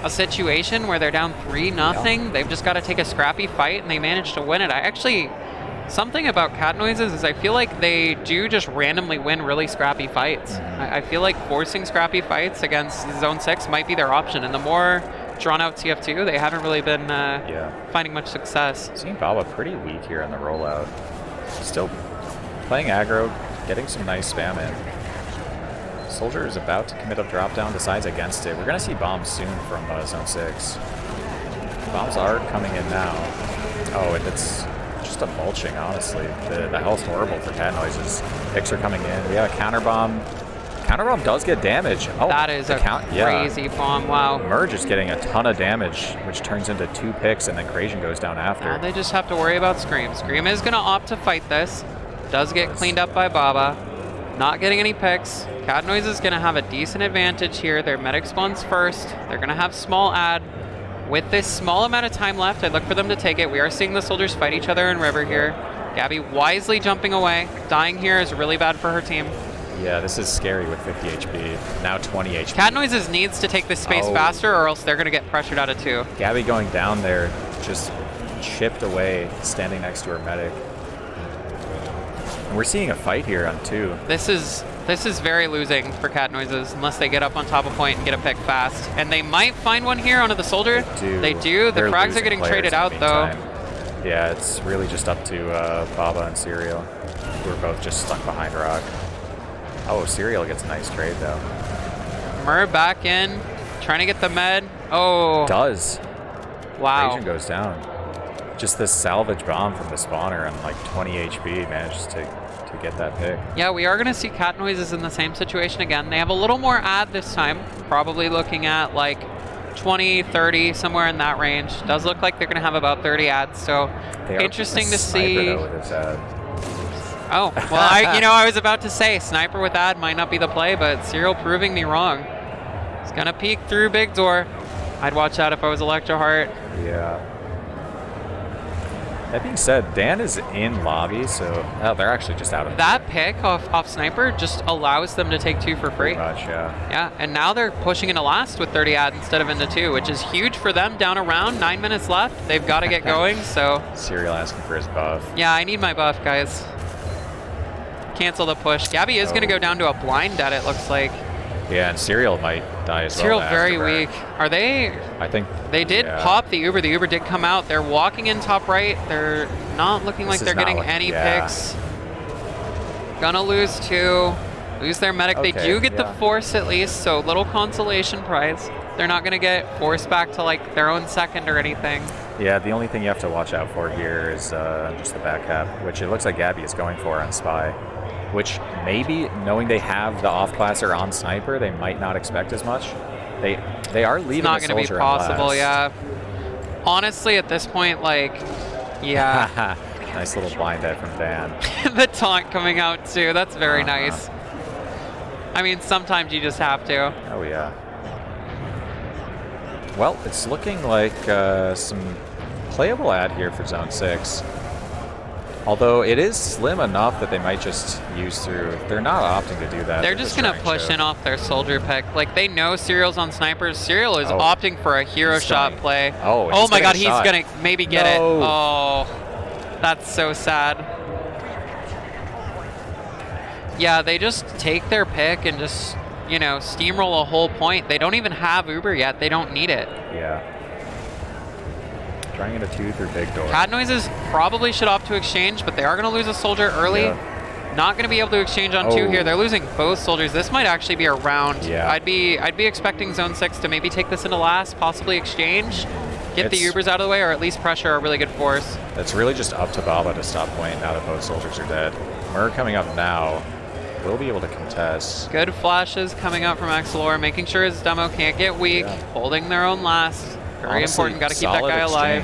a situation where they're down 3-0. Yeah. They've just got to take a scrappy fight, and they manage to win it. Something about Cat Noises is I feel like they do just randomly win really scrappy fights. I feel like forcing scrappy fights against Zone 6 might be their option, and the more drawn out TF2, they haven't really been finding much success. Seeing Baba pretty weak here on the rollout. Still playing aggro, getting some nice spam in. Soldier is about to commit a drop down, decides against it. We're going to see bombs soon from Zone 6. Bombs are coming in now. Oh, and it's just a mulching, honestly. The health's horrible for Cat Noises. Picks are coming in. We have a counter bomb. Counter bomb does get damage. Oh, That is a crazy bomb. Wow. Merge is getting a ton of damage, which turns into 2 picks, and then Krajan goes down after. Now they just have to worry about Scream. Scream is going to opt to fight this. Does get cleaned up by Baba. Not getting any picks. Cat Noise is going to have a decent advantage here. Their medic spawns first. They're going to have small ad. With this small amount of time left, I'd look for them to take it. We are seeing the soldiers fight each other in River here. Gabby wisely jumping away. Dying here is really bad for her team. Yeah, this is scary with 50 HP. Now 20 HP. Cat Noises needs to take this space faster, or else they're going to get pressured out of 2. Gabby going down there, just chipped away, standing next to her medic. And we're seeing a fight here on 2. This is very losing for Cat Noises unless they get up on top of point and get a pick fast. And they might find one here onto the soldier. They do. The frags are getting traded out though. Yeah, it's really just up to Baba and Serial, who are both just stuck behind rock. Oh, Serial gets a nice trade though. Mur back in, trying to get the med. Oh. Does. Wow. Asian goes down. Just this salvage bomb from the spawner and like 20 HP manages to get that pick. Yeah, we are going to see Cat Noises in the same situation again. They have a little more ad this time, probably looking at like 20, 30, somewhere in that range. Does look like they're going to have about 30 ads, so interesting to see. Oh, well, I was about to say Sniper with ad might not be the play, but Serial proving me wrong. He's going to peek through Big Door. I'd watch out if I was Electroheart. Yeah. That being said, Dan is in lobby, so they're actually just out of that pick off Sniper just allows them to take 2 for free. Pretty much, yeah. Yeah, and now they're pushing into last with 30 ad instead of into 2, which is huge for them. Down around 9 minutes left. They've got to get going, so. Serial asking for his buff. Yeah, I need my buff, guys. Cancel the push. Gabby is going to go down to a blind at it, looks like. Yeah, and Serial might die as well. Serial very weak. Are they? I think they did pop the Uber. The Uber did come out. They're walking in top right. They're not looking like they're getting any picks. Gonna lose 2. Lose their medic. They do get the force at least, so little consolation prize. They're not gonna get force back to like their own second or anything. Yeah, the only thing you have to watch out for here is just the back half, which it looks like Gabby is going for on Spy. Which maybe, knowing they have the off-classer on Sniper, they might not expect as much. They are leaving the soldier. It's not going to be possible, yeah. Honestly, at this point, like, yeah. Nice little blind head from Dan. The taunt coming out, too. That's very nice. I mean, sometimes you just have to. Oh, yeah. Well, it's looking like some playable ad here for Zone 6. Although it is slim enough that they might just use through. They're not opting to do that. They're just going to push in off their soldier pick. Like, they know Serial's on Snipers. Serial is opting for a hero shot play. Oh my god, he's going to maybe get it. Oh, that's so sad. Yeah, they just take their pick and just, you know, steamroll a whole point. They don't even have Uber yet. They don't need it. Yeah. Trying into 2 through Big Door. Cat Noises probably should opt to exchange, but they are going to lose a soldier early. Yeah. Not going to be able to exchange on 2 here. They're losing both soldiers. This might actually be a round. Yeah. I'd be expecting Zone 6 to maybe take this into last, possibly exchange, get the Ubers out of the way, or at least pressure a really good force. It's really just up to Baba to stop point now that both soldiers are dead. Mur coming up now. Will be able to contest. Good flashes coming up from Excelor, making sure his demo can't get weak, holding their own last. Very important, got to keep that guy alive.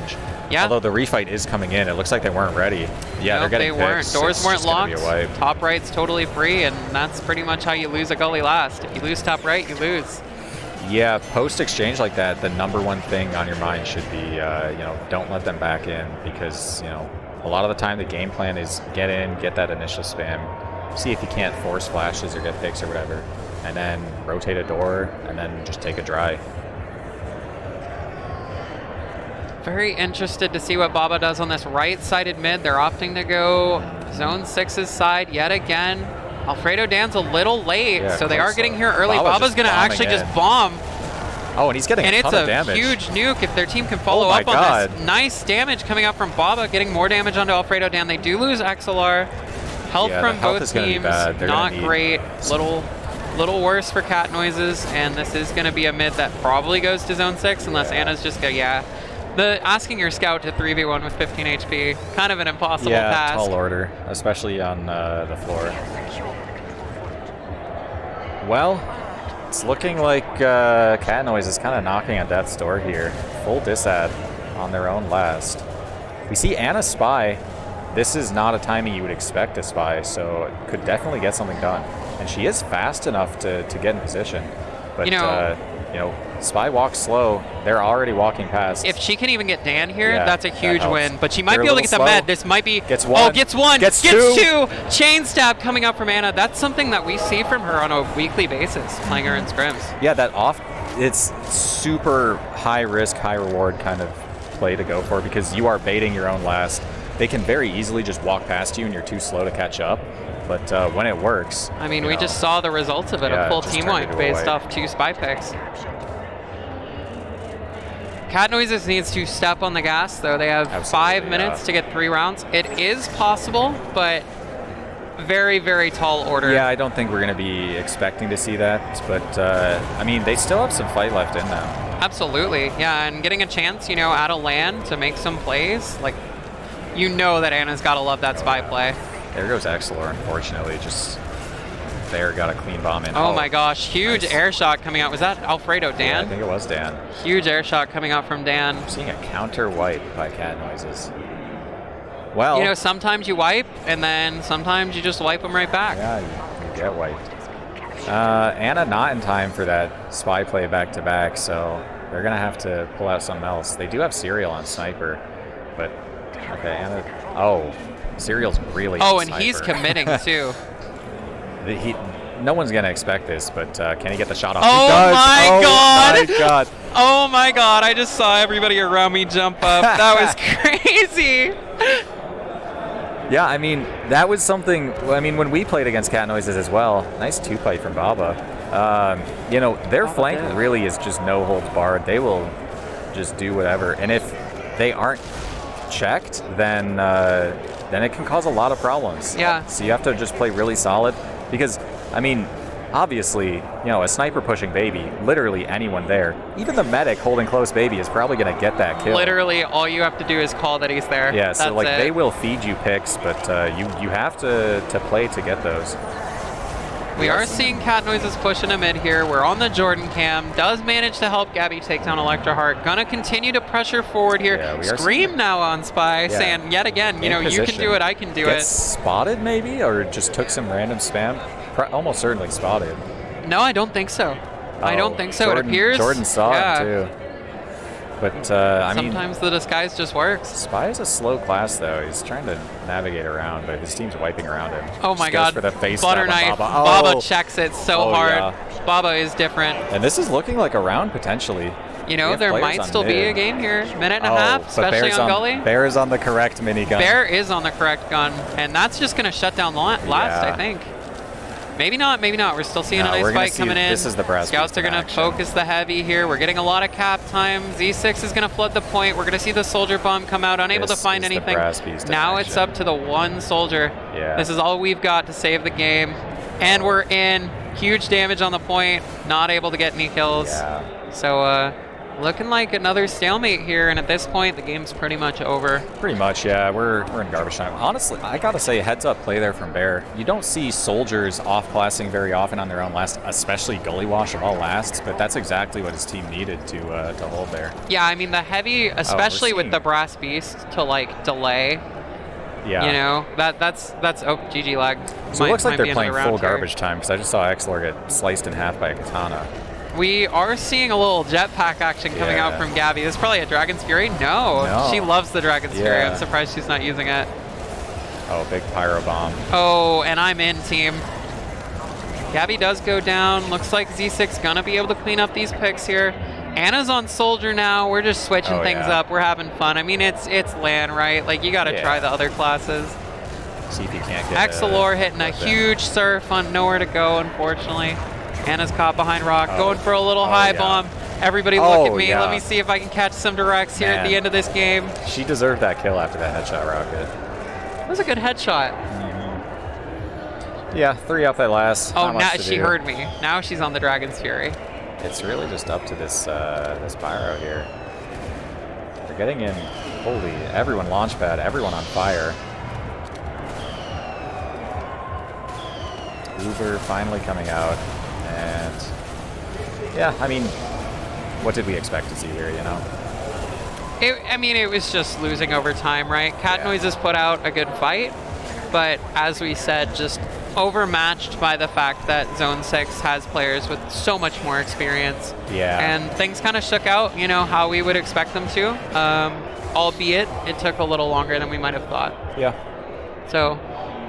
Yeah. Although the refight is coming in, it looks like they weren't ready. Yeah, nope, they're getting they weren't. picks. Doors weren't locked. Top right's totally free, and that's pretty much how you lose a gully last. If you lose top right, you lose. Yeah, post-exchange like that, the #1 thing on your mind should be, you know, don't let them back in, because, you know, a lot of the time the game plan is get in, get that initial spam, see if you can't force flashes or get picks or whatever, and then rotate a door, and then just take a dry. Very interested to see what Baba does on this right-sided mid. They're opting to go Zone 6's side yet again. Alfredo Dan's a little late, so they are getting here early. Baba's going to actually just bomb. Oh, and he's getting a ton of damage. And it's a huge nuke if their team can follow up on this. Nice damage coming out from Baba, getting more damage onto Alfredo Dan. They do lose XLR. Health from both teams, not great. Little worse for Cat Noises, and this is going to be a mid that probably goes to Zone 6 unless Anna's just go, asking your scout to 3v1 with 15 HP, kind of an impossible task. Yeah, tall order, especially on the floor. Well, it's looking like Cat Noise is kind of knocking on death's door here. Full disad on their own last. We see Anna spy. This is not a timing you would expect to spy, so it could definitely get something done. And she is fast enough to get in position. But you know, you know, Spy walks slow. They're already walking past. If she can even get Dan here, Yeah, that's a huge that win. helps. But she might They're be a able to get the little slow. med. This might be... Gets one. Oh, gets one. Gets two. Chain stab coming up from Anna. That's something that we see from her on a weekly basis, playing her in scrims. Yeah, that off... It's super high risk, high reward kind of play to go for because you are baiting your own last. They can very easily just walk past you and you're too slow to catch up. But when it works... I mean, we just saw the results of it, a full team wipe based off 2 spy picks. Cat Noises needs to step on the gas, though. They have 5 minutes to get 3 rounds. It is possible, but very, very tall order. Yeah, I don't think we're going to be expecting to see that. But, I mean, they still have some fight left in them. Absolutely, yeah. And getting a chance, you know, out of land to make some plays, like, you know that Anna's got to love that spy play. There goes Excelor, unfortunately. Just there, got a clean bomb in. Oh my gosh, huge air shot coming out. Was that Alfredo Dan? Yeah, I think it was Dan. Huge air shot coming out from Dan. I'm seeing a counter wipe by Cat Noises. Well, you know, sometimes you wipe, and then sometimes you just wipe them right back. Yeah, you get wiped. Anna not in time for that spy play back-to-back, so they're going to have to pull out something else. They do have Serial on Sniper, but okay, Anna... Oh, Serial's really Oh, on and Sniper. he's committing, too. No one's going to expect this, but can he get the shot off? Oh, he does. my God! Oh, my God. Oh, my God. I just saw everybody around me jump up. That was crazy. Yeah, I mean, that was something, I mean, when we played against Cat Noises as well, nice 2-fight from Baba. You know, their flank really is just no holds barred. They will just do whatever. And if they aren't checked, then it can cause a lot of problems. Yeah. So you have to just play really solid because, I mean, obviously, you know, a sniper pushing baby, literally anyone there, even the medic holding close baby is probably going to get that kill. Literally, all you have to do is call that he's there. Yeah, so That's like it. they will feed you picks, but you have to play to get those. We are seeing Cat Noises pushing him in here. We're on the Jordan cam. Does manage to help Gabby take down Electra Heart. Gonna continue to pressure forward here. Yeah, Scream now on Spy, saying yet again, you know, you can do it, I can do it. Spotted maybe, or just took some random spam? Almost certainly spotted. No, I don't think so. I don't think so. It appears. Jordan saw it too. But I mean, sometimes the disguise just works. Spy is a slow class though. He's trying to navigate around, but his team's wiping around him. Oh my God! For the face Butter knife. Baba checks it so hard. Yeah. Baba is different. And this is looking like a round potentially. You know, there might still be a game here. Minute and a half, especially on Gully. Bear is on the correct minigun. Bear is on the correct gun, and that's just going to shut down last, I think. Maybe not, maybe not. We're still seeing a nice fight coming in. This is the brass Scouts are going to focus the heavy here. We're getting a lot of cap time. Z6 is going to flood the point. We're going to see the soldier bomb come out, unable to find anything. Now it's up to the one soldier. Yeah. This is all we've got to save the game. And we're in. Huge damage on the point. Not able to get any kills. Yeah. So, looking like another stalemate here, and at this point, the game's pretty much over. Pretty much, yeah. We're in garbage time. Honestly, I gotta say, heads-up play there from Bear. You don't see soldiers off-classing very often on their own last, especially Gully Wash of all lasts, but that's exactly what his team needed to hold there. Yeah, I mean, the heavy, especially with the Brass Beast, to, like, delay. Yeah. You know, that's oh, GG lag. So it looks like they're playing full garbage time, because I just saw Excelor get sliced in half by a katana. We are seeing a little jetpack action coming out from Gabby. This is probably a Dragon's Fury? No. She loves the Dragon's Fury. I'm surprised she's not using it. Oh, big pyro bomb. Oh, and I'm in, team. Gabby does go down. Looks like Z6 gonna be able to clean up these picks here. Anna's on Soldier now. We're just switching things up. We're having fun. I mean, it's LAN, right? Like, you gotta try the other classes. See if you can't get Excelor hitting a huge surf on nowhere to go, unfortunately. Anna's caught behind rock, going for a little high bomb. Everybody look at me. Let me see if I can catch some directs here at the end of this game. She deserved that kill after that headshot rocket. That was a good headshot. Yeah, 3 up at last. Oh, now she heard me. Now she's on the Dragon's Fury. It's really just up to this this pyro here. They're getting in. Holy, everyone launchpad, everyone on fire. Uber finally coming out. And yeah, I mean, what did we expect to see here, you know? I mean, it was just losing over time, right? Cat Noises put out a good fight. but as we said, just overmatched by the fact that Zone 6 has players with so much more experience. Yeah. And things kind of shook out, how we would expect them to, albeit it took a little longer than we might have thought. Yeah. So,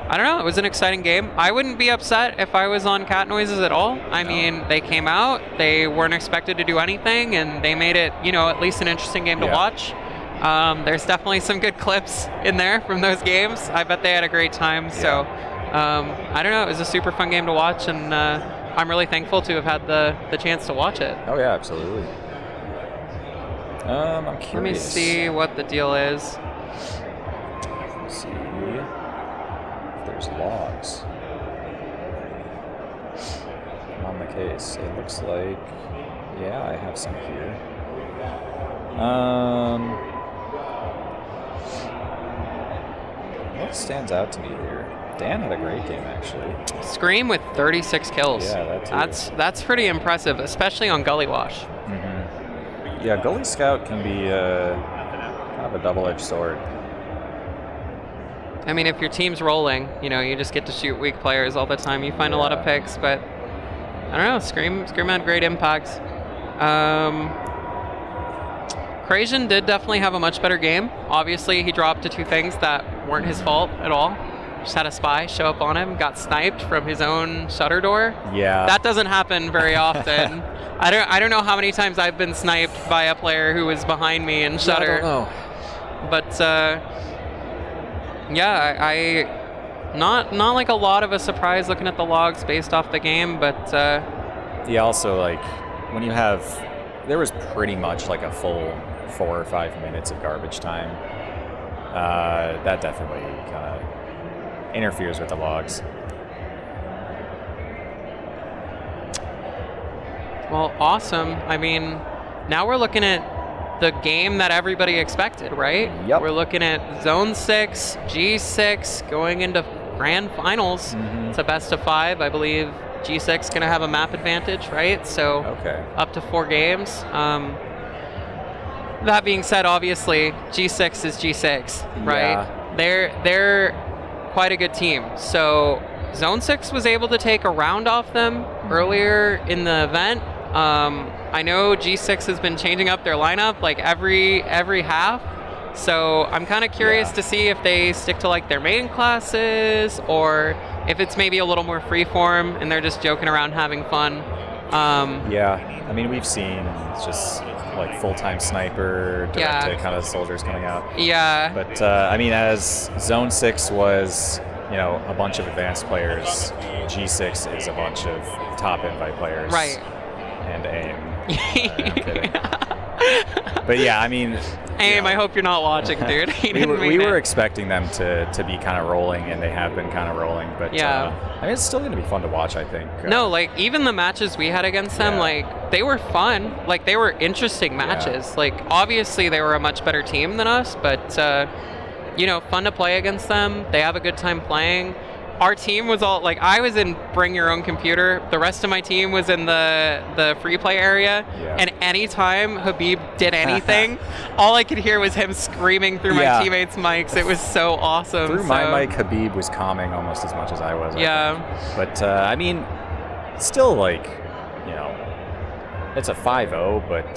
I don't know, it was an exciting game. I wouldn't be upset if I was on Cat Noises at all. I mean, they came out, they weren't expected to do anything, and they made it, at least an interesting game to watch. There's definitely some good clips in there from those games. I bet they had a great time. So, I don't know. It was a super fun game to watch, and I'm really thankful to have had the chance to watch it. Oh yeah, absolutely. I'm curious. Let me see what the deal is. Let's see if there's logs on the case. It looks like, yeah, I have some here. What stands out to me here? Dan had a great game, actually. Scream with 36 kills. Yeah, that too. That's pretty impressive, especially on Gully Wash. Mm-hmm. Yeah, Gully Scout can be kind of a double-edged sword. I mean, if your team's rolling, you just get to shoot weak players all the time. You find a lot of picks, but I don't know. Scream had great impacts. Krajan did definitely have a much better game. Obviously, he dropped to two things that weren't his fault at all. Just had a spy show up on him, got sniped from his own shutter door. Yeah. That doesn't happen very often. I don't know how many times I've been sniped by a player who was behind me in shutter. I don't know. But yeah, not like a lot of a surprise looking at the logs based off the game, but yeah, also like when you have, there was pretty much like a full 4 or 5 minutes of garbage time. That definitely kind of interferes with the logs. Well, awesome. I mean, now we're looking at the game that everybody expected, right? Yep. We're looking at Zone 6, G6 going into grand finals. Mm-hmm. It's a best of 5. I believe G6 going to have a map advantage, right? So up to 4 games. That being said, obviously, G6 is G6, right? Yeah. They're quite a good team. So Zone 6 was able to take a round off them earlier in the event. I know G6 has been changing up their lineup like every half. So I'm kind of curious to see if they stick to like their main classes or if it's maybe a little more freeform and they're just joking around having fun. Yeah, I mean, we've seen just like full-time sniper, direct to kind of soldiers coming out. Yeah. But I mean, as Zone 6 was, a bunch of advanced players, G6 is a bunch of top invite players. Right. And AIM. I'm kidding. But yeah, I mean, AIM, I hope you're not watching, dude. we were expecting them to be kind of rolling, and they have been kind of rolling. But I mean, it's still going to be fun to watch, I think. No, like even the matches we had against them, like they were fun. Like they were interesting matches. Like obviously they were a much better team than us, but fun to play against them. They have a good time playing. Our team was all like, I was in bring your own computer. The rest of my team was in the free play area. Yeah. And anytime Habib did anything, all I could hear was him screaming through my teammates' mics. It was so awesome. Through my mic, Habib was calming almost as much as I was. Yeah. But I mean, still like, it's a 5-0, but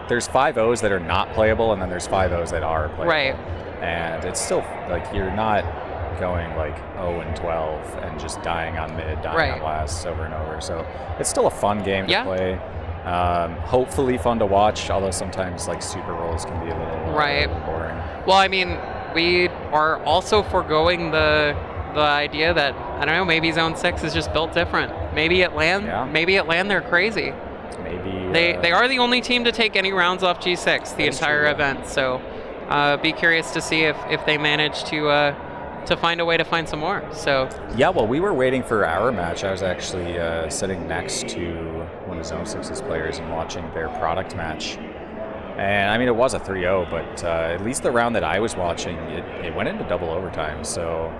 there's 5-0s that are not playable, and then there's 5-0s that are playable. Right. And it's still like you're not going like 0-12 and just dying on mid, dying on last over and over. So it's still a fun game to play. Hopefully fun to watch, although sometimes like super rolls can be a little boring. Well, I mean, we are also foregoing the idea that, I don't know, maybe Zone 6 is just built different. Maybe at LAN, they're crazy. Maybe they are the only team to take any rounds off G6 the entire event. So be curious to see if they manage to find a way to find some more. So yeah, well, we were waiting for our match. I was actually sitting next to one of Zone 6's players and watching their product match. And I mean, it was a 3-0, but at least the round that I was watching, it went into double overtime. So,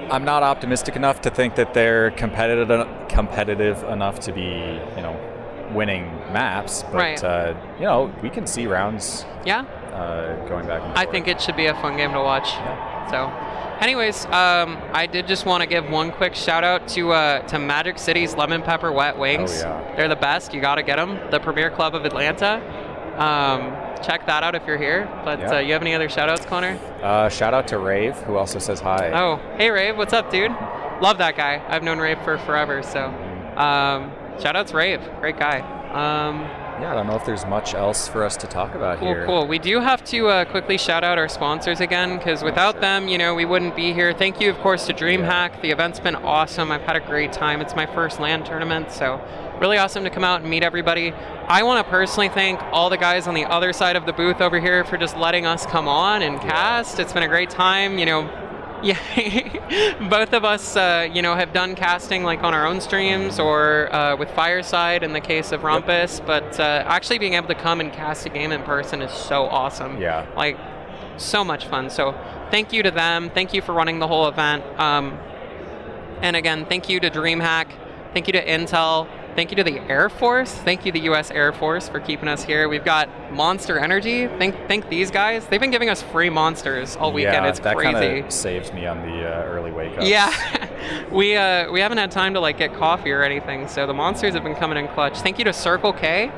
I'm not optimistic enough to think that they're competitive enough to be, winning maps. But, we can see rounds going back and forth. I think it should be a fun game to watch. Yeah. So, anyways, I did just want to give one quick shout out to Magic City's Lemon Pepper Wet Wings. Oh, yeah. They're the best. You got to get them. The Premier Club of Atlanta. Check that out if you're here. But Yeah. you have any other shout outs, Connor? Shout out to Rave, who also says hi. Oh, hey Rave, what's up, dude? Love that guy. I've known Rave for forever. So, shout out to Rave. Great guy. Yeah, I don't know if there's much else for us to talk about here. Cool. We do have to quickly shout out our sponsors again, because without them, we wouldn't be here. Thank you, of course, to DreamHack. The event's been awesome. I've had a great time. It's my first LAN tournament, so really awesome to come out and meet everybody. I want to personally thank all the guys on the other side of the booth over here for just letting us come on and cast. It's been a great time. Yeah, both of us, have done casting like on our own streams or with Fireside in the case of Rumpus, but actually being able to come and cast a game in person is so awesome. Yeah. Like, so much fun. So thank you to them. Thank you for running the whole event. And again, thank you to DreamHack. Thank you to Intel. Thank you to the Air Force. Thank you to the U.S. Air Force for keeping us here. We've got Monster Energy. Thank these guys. They've been giving us free monsters all weekend. Yeah, it's that crazy. kind of saves me on the early wake-ups. Yeah, we haven't had time to like get coffee or anything, so the monsters have been coming in clutch. Thank you to Circle K.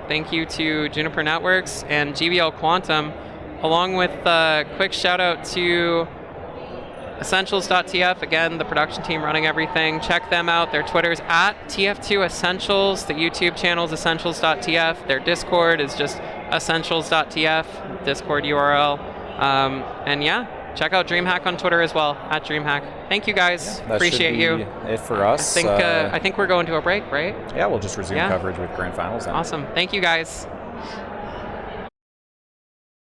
Thank you to Juniper Networks and GBL Quantum, along with quick shout out to Essentials.tf, again, the production team running everything. Check them out. Their Twitter's at TF2 Essentials. The YouTube channel is Essentials.tf. Their Discord is just Essentials.tf, Discord URL. And yeah, check out DreamHack on Twitter as well, at DreamHack. Thank you guys. Yeah, that appreciate should you. be it for us. I think we're going to a break, right? Yeah, we'll just resume Yeah. coverage with Grand Finals then. Awesome. Thank you guys.